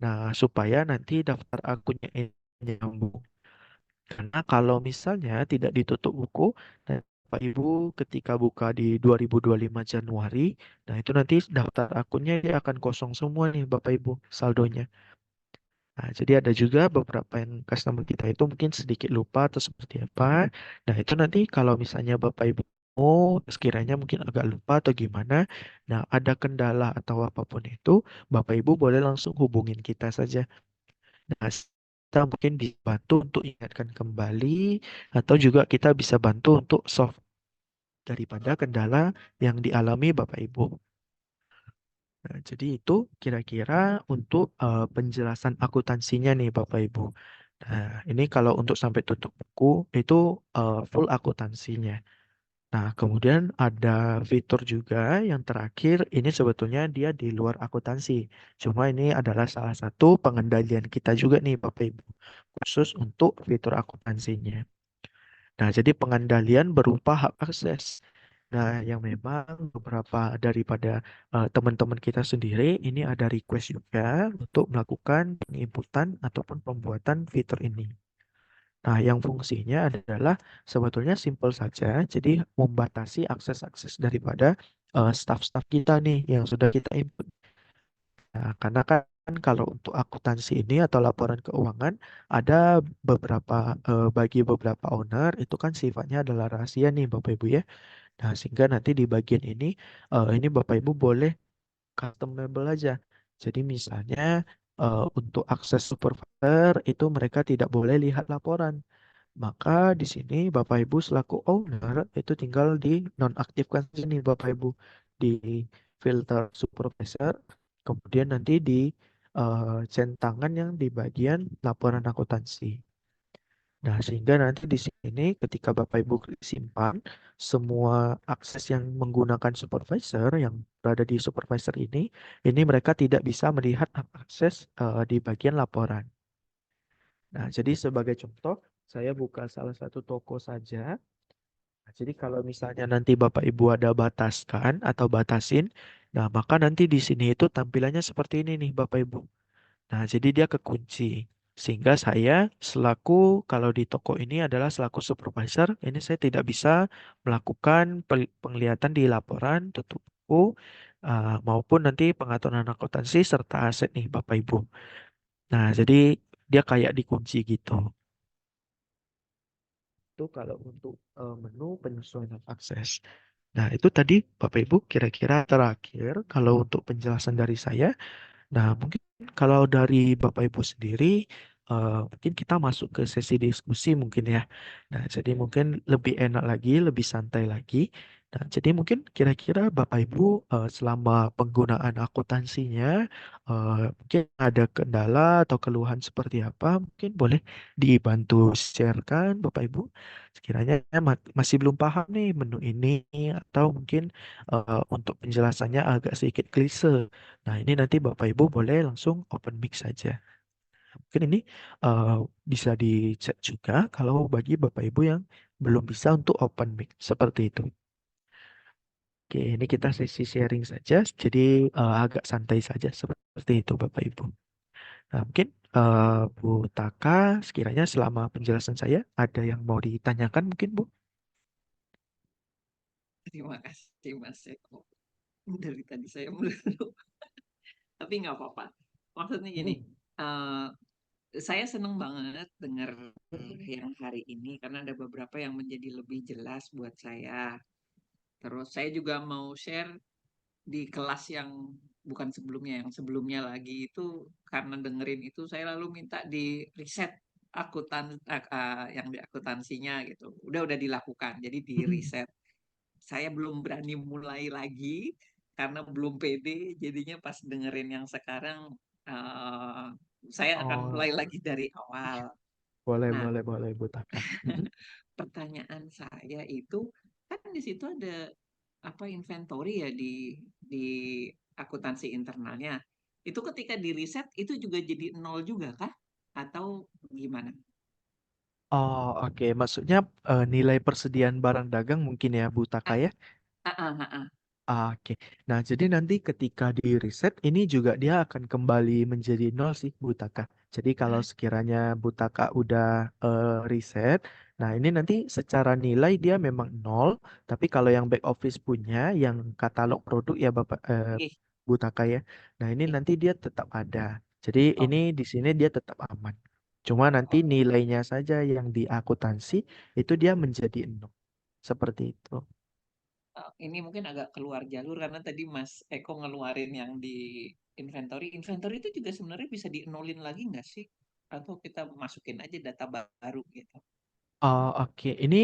Speaker 5: Nah, supaya nanti daftar akunnya ini nyambung. Karena kalau misalnya tidak ditutup buku, nah Bapak Ibu ketika buka di 2025 Januari, nah itu nanti daftar akunnya dia akan kosong semua nih Bapak Ibu saldonya. Nah, jadi ada juga beberapa yang customer kita itu mungkin sedikit lupa atau seperti apa. Nah, itu nanti kalau misalnya Bapak Ibu sekiranya mungkin agak lupa atau gimana, nah ada kendala atau apapun itu, Bapak Ibu boleh langsung hubungin kita saja. Nah, kita mungkin dibantu untuk ingatkan kembali atau juga kita bisa bantu untuk solve daripada kendala yang dialami Bapak Ibu. Nah, jadi itu kira-kira untuk penjelasan akuntansinya nih Bapak Ibu. Nah, ini kalau untuk sampai tutup buku itu full akuntansinya. Nah, kemudian ada fitur juga yang terakhir, ini sebetulnya dia di luar akuntansi. Cuma ini adalah salah satu pengendalian kita juga nih Bapak Ibu, khusus untuk fitur akuntansinya. Nah, jadi pengendalian berupa hak akses. Nah, yang memang beberapa daripada teman-teman kita sendiri ini ada request juga untuk melakukan penginputan ataupun pembuatan fitur ini. Nah, yang fungsinya adalah sebetulnya simpel saja. Jadi membatasi akses-akses daripada staff-staff kita nih yang sudah kita input. Nah, karena kan kalau untuk akuntansi ini atau laporan keuangan ada beberapa bagi beberapa owner itu kan sifatnya adalah rahasia nih Bapak Ibu ya. Nah, sehingga nanti di bagian ini Bapak Ibu boleh customable aja. Jadi misalnya untuk akses supervisor itu mereka tidak boleh lihat laporan. Maka di sini Bapak Ibu selaku owner itu tinggal di nonaktifkan sini Bapak Ibu di filter supervisor, kemudian nanti di centangan yang di bagian laporan akuntansi. Nah, sehingga nanti di sini ketika Bapak Ibu simpan semua akses yang menggunakan supervisor yang berada di supervisor ini mereka tidak bisa melihat akses di bagian laporan. Nah, jadi sebagai contoh, saya buka salah satu toko saja. Nah, jadi kalau misalnya nanti Bapak Ibu ada bataskan atau batasin, nah maka nanti di sini itu tampilannya seperti ini nih Bapak Ibu. Nah, jadi dia kekunci. Sehingga saya selaku kalau di toko ini adalah selaku supervisor, ini saya tidak bisa melakukan penglihatan di laporan tutup buku maupun nanti pengaturan akuntansi serta aset nih Bapak Ibu. Nah, jadi dia kayak dikunci gitu. Itu kalau untuk menu penyesuaian akses. Nah, itu tadi Bapak Ibu kira-kira terakhir kalau untuk penjelasan dari saya. Nah, mungkin kalau dari Bapak Ibu sendiri, mungkin kita masuk ke sesi diskusi mungkin ya. Nah, jadi mungkin lebih enak lagi, lebih santai lagi. Nah, jadi mungkin kira-kira Bapak Ibu selama penggunaan akuntansinya, mungkin ada kendala atau keluhan seperti apa, mungkin boleh dibantu sharekan Bapak Ibu. Sekiranya masih belum paham nih menu ini, atau mungkin untuk penjelasannya agak sedikit klise. Nah, ini nanti Bapak Ibu boleh langsung open mic saja. Mungkin ini eh, bisa dicek juga kalau bagi Bapak Ibu yang belum bisa untuk open mic seperti itu. Oke, ini kita sesi sharing saja, jadi agak santai saja seperti itu Bapak Ibu. Nah, mungkin Bu Taka, sekiranya selama penjelasan saya ada yang mau ditanyakan mungkin Bu?
Speaker 2: Terima kasih Mas Eko. Dari tadi saya melulu. Tapi nggak apa-apa. Maksudnya gini, saya seneng banget dengar yang hari ini karena ada beberapa yang menjadi lebih jelas buat saya. Terus saya juga mau share di kelas yang bukan sebelumnya, yang sebelumnya lagi itu karena dengerin itu saya lalu minta di reset yang di akuntansinya gitu. Udah dilakukan, jadi di reset. Saya belum berani mulai lagi karena belum pede, jadinya pas dengerin yang sekarang eh, saya akan
Speaker 5: Oh,
Speaker 2: mulai lagi dari awal.
Speaker 5: boleh,
Speaker 2: Nah,
Speaker 5: boleh, boleh Bu Taka.
Speaker 2: pertanyaan saya itu kan di situ ada apa inventory ya di akuntansi internalnya. Itu ketika di riset itu juga jadi nol juga kah? Atau gimana?
Speaker 5: Oh, oke. Maksudnya nilai persediaan barang dagang mungkin ya, Bu Taka
Speaker 2: Ah,
Speaker 5: ya?
Speaker 2: ah, ah, ah, ah.
Speaker 5: Oke. Nah, jadi nanti ketika di reset ini juga dia akan kembali menjadi nol sih, Bu Taka. Jadi kalau
Speaker 2: Ah,
Speaker 5: sekiranya Bu Taka udah reset, nah ini nanti secara nilai dia memang nol, tapi kalau yang back office punya, yang katalog produk ya Bapak
Speaker 2: oke,
Speaker 5: Bu Taka ya. Nah, ini
Speaker 2: oke.
Speaker 5: nanti dia tetap ada. Jadi
Speaker 2: Oh,
Speaker 5: ini di sini dia tetap aman. Cuma nanti
Speaker 2: oh,
Speaker 5: nilainya saja yang di akuntansi itu dia menjadi nol. Seperti itu.
Speaker 2: ini mungkin agak keluar jalur karena tadi Mas Eko ngeluarin yang di inventory. Inventory itu juga sebenarnya bisa di-nolin lagi nggak sih? Atau kita masukin aja data baru gitu.
Speaker 5: Oh, oke. Ini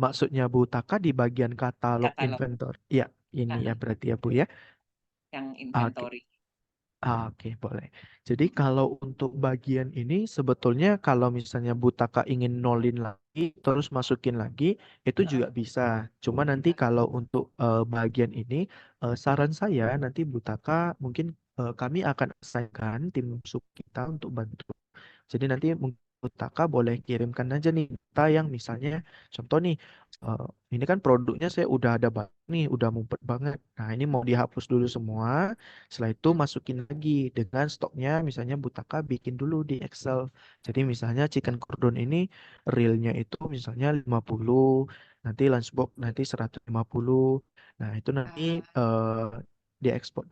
Speaker 5: maksudnya Bu Taka di bagian katalog
Speaker 2: Katalog.
Speaker 5: inventor. Ya, ini
Speaker 2: Ah,
Speaker 5: ya
Speaker 2: ah,
Speaker 5: berarti ya Bu ya.
Speaker 2: yang
Speaker 5: Oke.
Speaker 2: inventory.
Speaker 5: Oke, boleh. Jadi kalau untuk bagian ini sebetulnya kalau misalnya Butaka ingin nolin lagi terus masukin lagi itu juga bisa. Cuma nanti kalau untuk bagian ini saran saya nanti Butaka mungkin kami akan assignkan tim sub kita untuk bantu. Jadi nanti mungkin Butaka boleh kirimkan aja nih data yang misalnya contoh nih eh, ini kan produknya saya udah ada banget nih, udah mumpet banget. Nah, ini mau dihapus dulu semua. Setelah itu
Speaker 2: Hmm.
Speaker 5: masukin lagi dengan stoknya misalnya Butaka bikin dulu di Excel. Jadi misalnya chicken cordon ini realnya itu misalnya 50, nanti lunchbox nanti 150. Nah, itu nanti
Speaker 2: Ah,
Speaker 5: diekspor.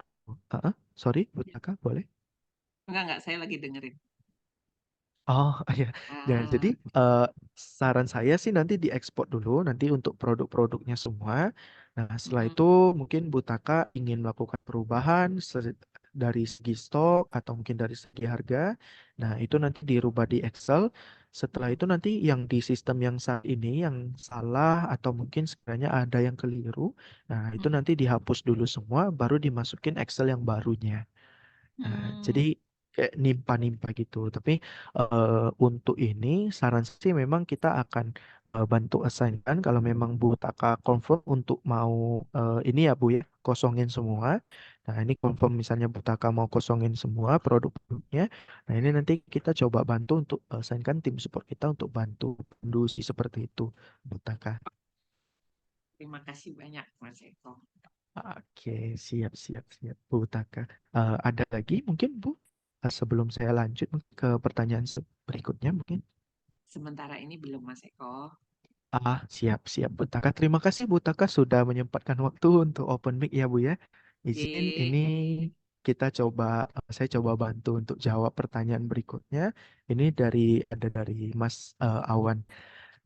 Speaker 5: Sorry,
Speaker 2: ya.
Speaker 5: Butaka boleh?
Speaker 2: Enggak, saya lagi dengerin.
Speaker 5: Oh, iya. Nah, jadi
Speaker 2: Ah,
Speaker 5: eh, saran saya sih nanti diekspor dulu nanti untuk produk-produknya semua. Nah, setelah
Speaker 2: mm-mm,
Speaker 5: itu mungkin Butaka ingin melakukan perubahan dari segi stok atau mungkin dari segi harga. Nah, itu nanti dirubah di Excel. Setelah itu nanti yang di sistem yang saat ini yang salah atau mungkin sekiranya ada yang keliru. Nah, itu
Speaker 2: mm-mm,
Speaker 5: nanti dihapus dulu semua baru dimasukin Excel yang barunya. Nah, jadi
Speaker 2: mm.
Speaker 5: kayak nimpa-nimpa gitu. Tapi untuk ini saran sih memang kita akan bantu assign kan kalau memang Bu Taka confirm untuk mau ini ya Bu ya kosongin semua. Nah, ini confirm misalnya Bu Taka mau kosongin semua produk-produknya. Nah, ini nanti kita coba bantu untuk assign kan tim support kita untuk bantu pandu seperti itu Bu Taka.
Speaker 2: Terima kasih banyak, Mas Eko.
Speaker 5: Oke, siap, siap, siap, Bu Taka. Ada lagi mungkin, Bu? Sebelum saya lanjut ke pertanyaan berikutnya mungkin.
Speaker 2: Sementara ini belum, Mas Eko.
Speaker 5: Siap, siap, Bu Taka. Terima kasih, Bu Taka, sudah menyempatkan waktu untuk open mic ya, Bu ya. Izin ini
Speaker 2: Oke.
Speaker 5: kita coba, saya coba bantu untuk jawab pertanyaan berikutnya. Ini ada dari Mas Awan.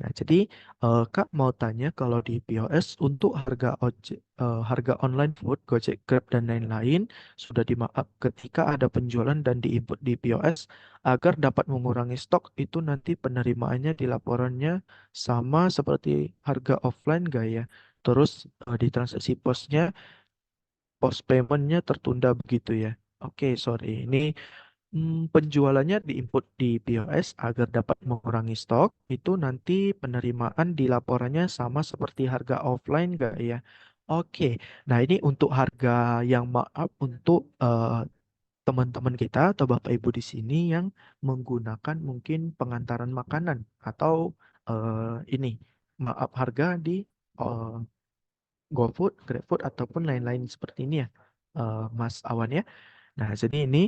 Speaker 5: Nah, jadi Kak mau tanya kalau di POS untuk harga online food, Gojek, Grab dan lain-lain sudah di-markup ketika ada penjualan dan diinput di POS agar dapat mengurangi stok itu nanti penerimaannya di laporannya sama seperti harga offline gak ya? Terus di transaksi posnya post paymentnya tertunda begitu ya? Oke, sorry. Ini penjualannya diinput di POS agar dapat mengurangi stok. Itu nanti penerimaan di laporannya sama seperti harga offline nggak ya? Oke, nah ini untuk harga yang maaf untuk teman-teman kita atau Bapak Ibu di sini yang menggunakan mungkin pengantaran makanan atau ini maaf harga di eh, GoFood, GrabFood ataupun lain-lain seperti ini ya, Mas Awan ya. Nah, jadi ini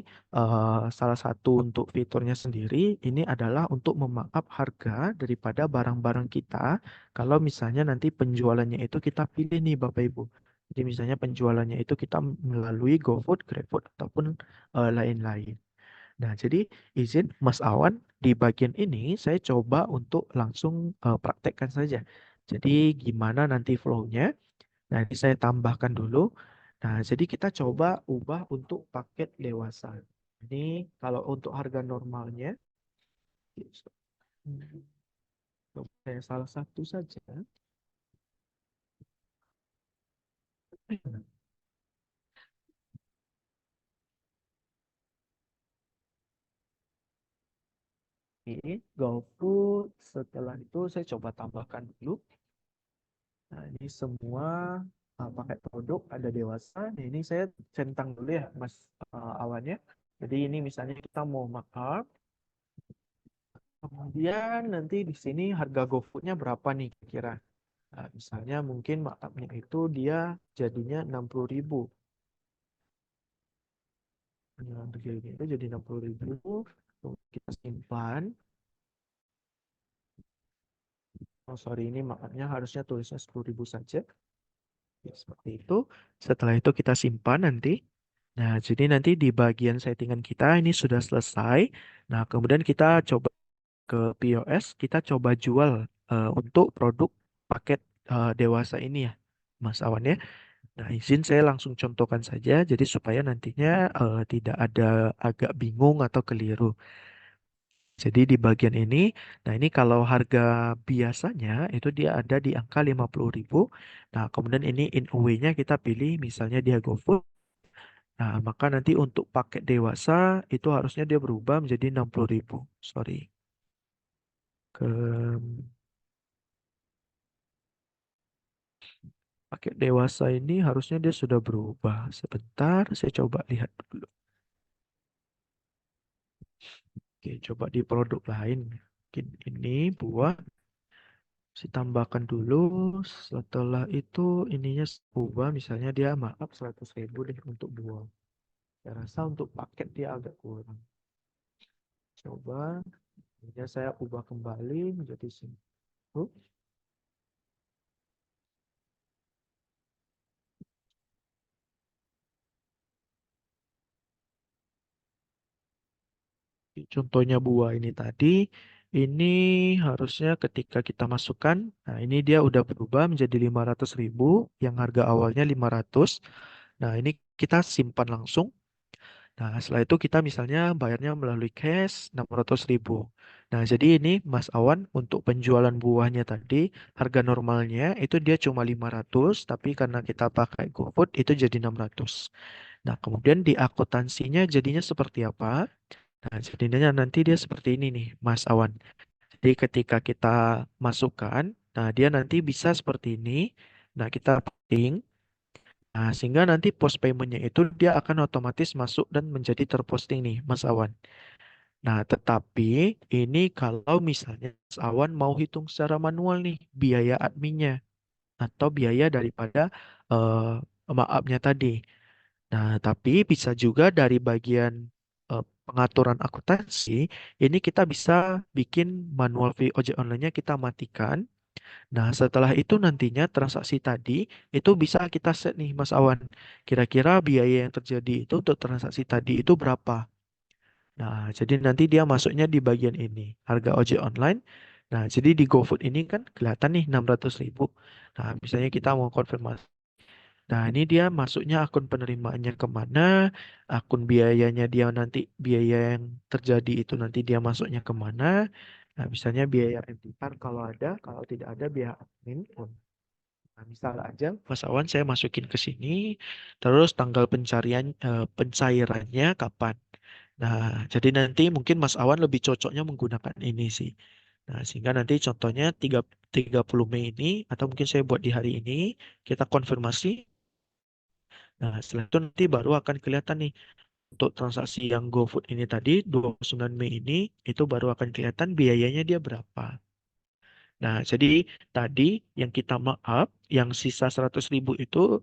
Speaker 5: salah satu untuk fiturnya sendiri ini adalah untuk memaaf harga daripada barang-barang kita kalau misalnya nanti penjualannya itu kita pilih nih Bapak Ibu. Jadi misalnya penjualannya itu kita melalui GoFood, GrabFood ataupun lain-lain. Nah, jadi izin Mas Awan di bagian ini saya coba untuk langsung praktekkan saja. Jadi gimana nanti flow-nya? Nah, ini saya tambahkan dulu. Nah, jadi kita coba ubah untuk paket dewasa. Ini kalau untuk harga normalnya, coba saya salah satu saja. Oke, GoFood. Setelah itu saya coba tambahkan dulu. Nah, ini semua. pakai produk ada dewasa. Nah, ini saya centang dulu ya Mas Awannya. Jadi ini misalnya kita mau markup, kemudian nanti di sini harga GoFood-nya berapa nih kira-kira. Nah, misalnya mungkin markupnya itu dia jadinya 60.000. Nah, harganya itu jadi 60.000. Kita simpan. Oh sorry, ini markupnya harusnya tulisnya 10.000 saja. Ya, seperti itu. Setelah itu kita simpan nanti. Nah, jadi nanti di bagian settingan kita ini sudah selesai. Nah, kemudian kita coba ke POS, kita coba jual untuk produk paket dewasa ini ya, Mas Awan ya. Nah, izin saya langsung contohkan saja, jadi supaya nantinya tidak ada agak bingung atau keliru. Jadi di bagian ini, nah ini kalau harga biasanya itu dia ada di angka 50.000. Nah, kemudian ini in a way-nya kita pilih misalnya dia GoFood. Nah, maka nanti untuk paket dewasa itu harusnya dia berubah menjadi 60.000. Sorry. Ke paket dewasa ini harusnya dia sudah berubah. Sebentar, saya coba lihat dulu. Oke, coba di produk lain. Mungkin ini buah. Saya tambahkan dulu. Setelah itu ininya ubah. Misalnya dia maaf 100.000 deh untuk buah. Saya rasa untuk paket dia agak kurang. Coba. Ini saya ubah kembali menjadi sini. Contohnya buah ini tadi, ini harusnya ketika kita masukkan, nah ini dia udah berubah menjadi 500.000, yang harga awalnya 500. Nah ini kita simpan langsung. Nah setelah itu kita misalnya bayarnya melalui cash 600.000. Nah jadi ini Mas Awan untuk penjualan buahnya tadi, harga normalnya itu dia cuma 500, tapi karena kita pakai GoFood itu jadi 600. Nah kemudian di akuntansinya jadinya seperti apa? Nah, jadinya nanti dia seperti ini nih, Mas Awan. Jadi ketika kita masukkan, nah dia nanti bisa seperti ini. Nah, kita penting. Nah, sehingga nanti post paymentnya itu dia akan otomatis masuk dan menjadi terposting nih, Mas Awan. Nah, tetapi ini kalau misalnya Mas Awan mau hitung secara manual nih, biaya adminnya atau biaya daripada maafnya tadi. Nah, tapi bisa juga dari bagian pengaturan akuntansi, ini kita bisa bikin manual fee ojek online-nya kita matikan. Nah, setelah itu nantinya transaksi tadi itu bisa kita set nih, Mas Awan. Kira-kira biaya yang terjadi itu untuk transaksi tadi itu berapa? Nah, jadi nanti dia masuknya di bagian ini, harga ojek online. Nah, jadi di GoFood ini kan kelihatan nih 600.000. Nah, misalnya kita mau konfirmasi. Nah, ini dia masuknya akun penerimaannya kemana, akun biayanya dia nanti, biaya yang terjadi itu nanti dia masuknya kemana. Nah, misalnya biaya MTR kalau ada, kalau tidak ada biaya admin pun. Nah, misal aja Mas Awan saya masukin ke sini, terus tanggal pencairannya kapan. Nah, jadi nanti mungkin Mas Awan lebih cocoknya menggunakan ini sih. Nah, sehingga nanti contohnya 30 Mei ini, atau mungkin saya buat di hari ini, kita konfirmasi. Nah, setelah itu nanti baru akan kelihatan nih untuk transaksi yang GoFood ini tadi 29 Mei ini itu baru akan kelihatan biayanya dia berapa. Nah, jadi tadi yang kita markup yang sisa 100.000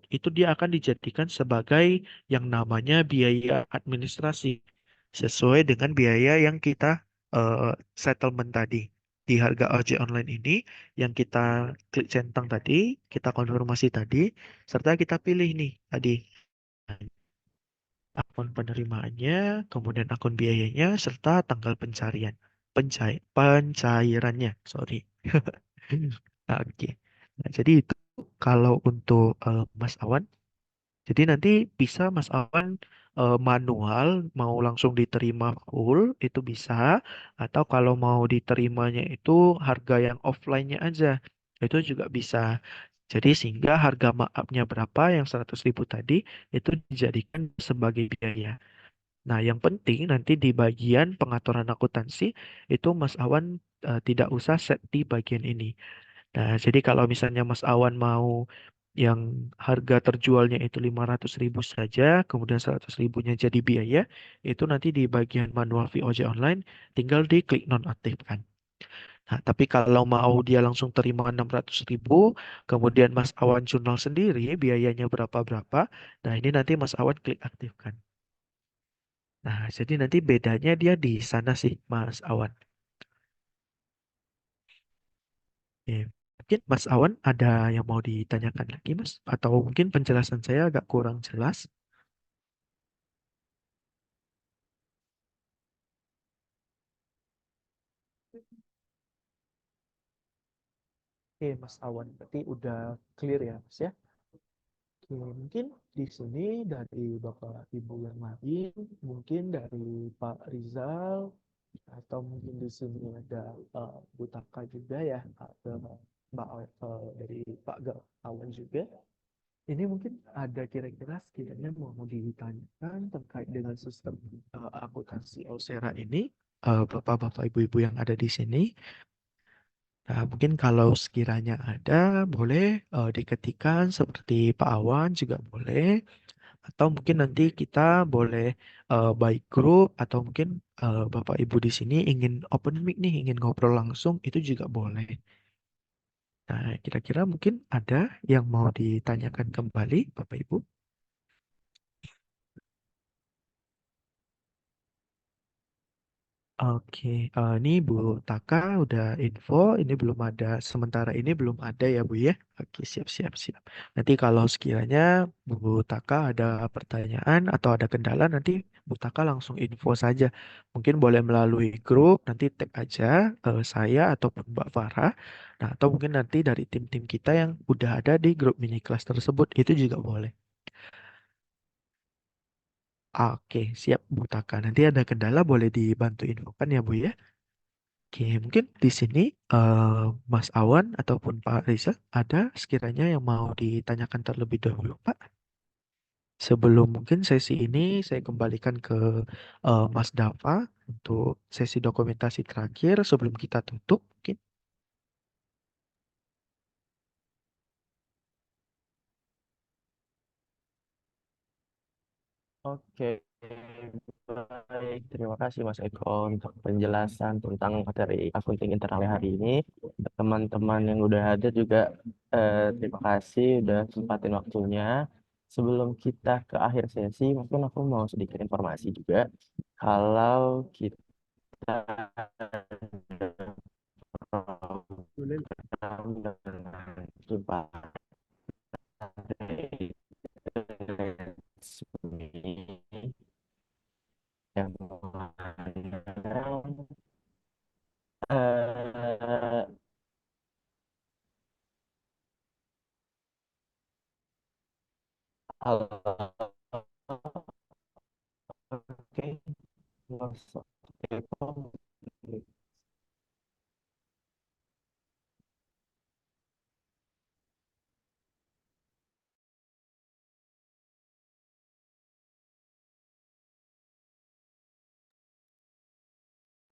Speaker 5: itu dia akan dijadikan sebagai yang namanya biaya administrasi sesuai dengan biaya yang kita settlement tadi di harga ojek online ini yang kita klik centang tadi, kita konfirmasi tadi, serta kita pilih nih tadi akun penerimaannya, kemudian akun biayanya, serta tanggal pencairannya. Sorry. Oke. Nah, jadi itu kalau untuk Mas Awan. Jadi nanti bisa Mas Awan manual mau langsung diterima full itu bisa, atau kalau mau diterimanya itu harga yang offline-nya aja itu juga bisa. Jadi sehingga harga maafnya berapa yang 100.000 tadi itu dijadikan sebagai biaya. Nah, yang penting nanti di bagian pengaturan akuntansi itu Mas Awan tidak usah set di bagian ini. Nah, jadi kalau misalnya Mas Awan mau yang harga terjualnya itu 500.000 saja, kemudian 100 ribunya jadi biaya, itu nanti di bagian manual VOC online tinggal diklik nonaktifkan. Nah, tapi kalau mau dia langsung terima 600.000, kemudian Mas Awan jurnal sendiri biayanya berapa-berapa, nah ini nanti Mas Awan klik aktifkan. Nah, jadi nanti bedanya dia di sana sih, Mas Awan. Oke. Mungkin Mas Awan ada yang mau ditanyakan lagi, Mas? Atau mungkin penjelasan saya agak kurang jelas? Oke, Mas Awan, berarti udah clear ya, Mas ya? Oke, mungkin di sini dari Bapak Ibu yang lain, mungkin dari Pak Rizal, atau mungkin di sini ada Bu Taka juga ya, ada dari Pak Awan juga. Ini mungkin ada kira-kira sekiranya mau ditanyakan terkait dengan sistem akuntansi Olsera ini, Bapak-bapak, Ibu-ibu yang ada di sini. Nah, mungkin kalau sekiranya ada, boleh diketikkan seperti Pak Awan juga boleh. Atau mungkin nanti kita boleh by grup atau mungkin Bapak Ibu di sini ingin open mic nih, ingin ngobrol langsung, itu juga boleh. Nah, kira-kira mungkin ada yang mau ditanyakan kembali, Bapak Ibu? Oke, ini Bu Taka udah info, ini belum ada, sementara ini belum ada ya Bu ya. Oke, siap, siap, siap. Nanti kalau sekiranya Bu Taka ada pertanyaan atau ada kendala, nanti Bu Taka langsung info saja. Mungkin boleh melalui grup, nanti tag aja saya ataupun Mbak Farah. Nah, atau mungkin nanti dari tim-tim kita yang udah ada di grup mini kelas tersebut, itu juga boleh. Oke, siap Bu Taka. Nanti ada kendala boleh dibantu infokan ya Bu ya. Oke, mungkin di sini Mas Awan ataupun Pak Riza ada sekiranya yang mau ditanyakan terlebih dahulu, Pak. Sebelum mungkin sesi ini saya kembalikan ke Mas Dava untuk sesi dokumentasi terakhir sebelum kita tutup. Mungkin.
Speaker 1: Oke, baik. Terima kasih Mas Eko untuk penjelasan tentang materi akunting internal hari ini. Teman-teman yang udah ada juga terima kasih udah sempatin waktunya. Sebelum kita ke akhir sesi, mungkin aku mau sedikit informasi juga. Kalau kita program dengan jumpa resmi yang mana eh, oke, masuk telepon.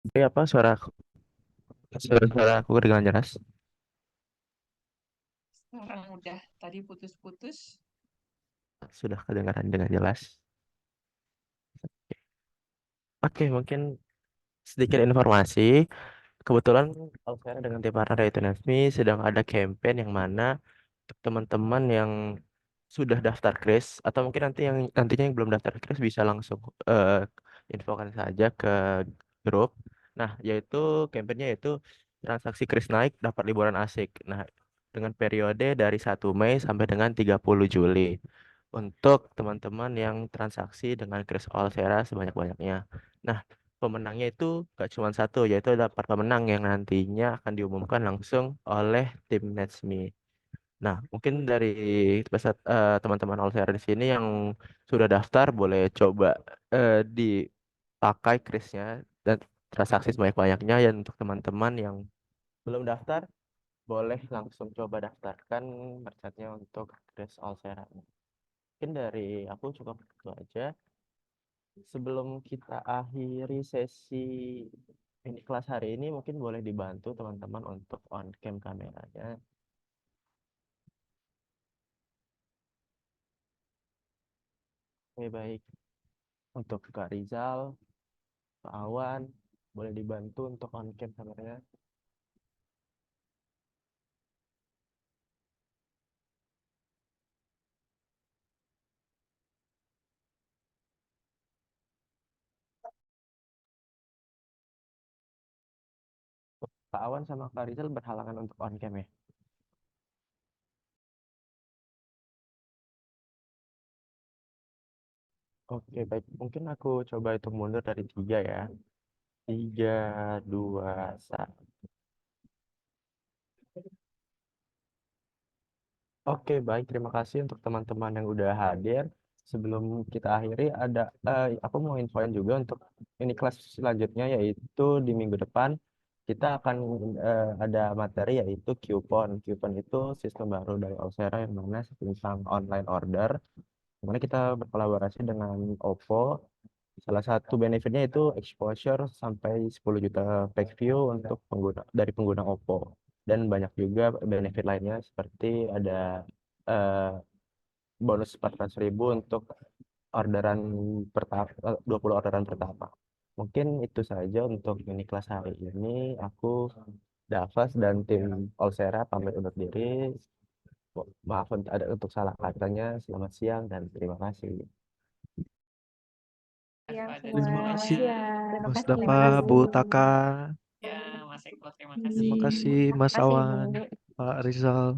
Speaker 1: Oke, apa suara aku kedengaran jelas?
Speaker 2: Sekarang udah, tadi putus-putus.
Speaker 1: Sudah kedengaran dengan jelas. Oke, mungkin sedikit informasi. Kebetulan kalau sekarang dengan tim partner dari Tunasmi sedang ada campaign yang mana untuk teman-teman yang sudah daftar kris atau mungkin nantinya yang belum daftar kris bisa langsung infokan saja ke grup. Nah, yaitu campaignnya yaitu transaksi kris naik dapat liburan asik. Nah, dengan periode dari 1 Mei sampai dengan 30 Juli untuk teman-teman yang transaksi dengan kris Allsera sebanyak-banyaknya. Nah, pemenangnya itu gak cuma satu, yaitu ada 4 pemenang yang nantinya akan diumumkan langsung oleh tim Netsme. Nah, mungkin dari teman-teman Allshare di sini yang sudah daftar boleh coba dipakai krisnya dan transaksi sebanyak-banyaknya. Dan untuk teman-teman yang belum daftar, boleh langsung coba daftarkan merchantnya untuk kris Allshare. Mungkin dari aku cukup itu aja. Sebelum kita akhiri sesi ini kelas hari ini, mungkin boleh dibantu teman-teman untuk on cam kameranya. Oke, baik. Untuk Kak Rizal, Pak Awan, boleh dibantu untuk on cam kameranya. Pak Awan sama Kak Rizal berhalangan untuk on cam ya. Oke, baik. Mungkin aku coba hitung mundur dari 3 ya. 3, 2, 1. Oke, baik. Terima kasih untuk teman-teman yang udah hadir. Sebelum kita akhiri, aku mau infoin juga untuk ini kelas selanjutnya, yaitu di minggu depan kita akan ada materi yaitu Qpon. Qpon itu sistem baru dari Auxera yang mana tentang online order. Dimana kita berkolaborasi dengan Oppo. Salah satu benefitnya itu exposure sampai 10 juta page view untuk pengguna Oppo. Dan banyak juga benefit lainnya seperti ada eh, bonus 400.000 untuk orderan pertama, 20 orderan pertama. Mungkin itu saja untuk mini kelas hari ini. Aku, Davas, dan tim Olsera pamit undur diri. Maaf untuk salah katanya. Selamat siang dan terima kasih.
Speaker 4: Siang
Speaker 2: Pada
Speaker 4: semua.
Speaker 5: Terima kasih
Speaker 2: semuanya.
Speaker 4: Siang.
Speaker 5: Mas
Speaker 3: Terima
Speaker 5: Dapa,
Speaker 3: kasih.
Speaker 5: Bu Taka.
Speaker 2: Ya, Mas Eko, terima
Speaker 5: Terima
Speaker 2: kasih.
Speaker 5: kasih Mas
Speaker 4: Makasih,
Speaker 5: Awan,
Speaker 4: Bu.
Speaker 5: Pak Rizal.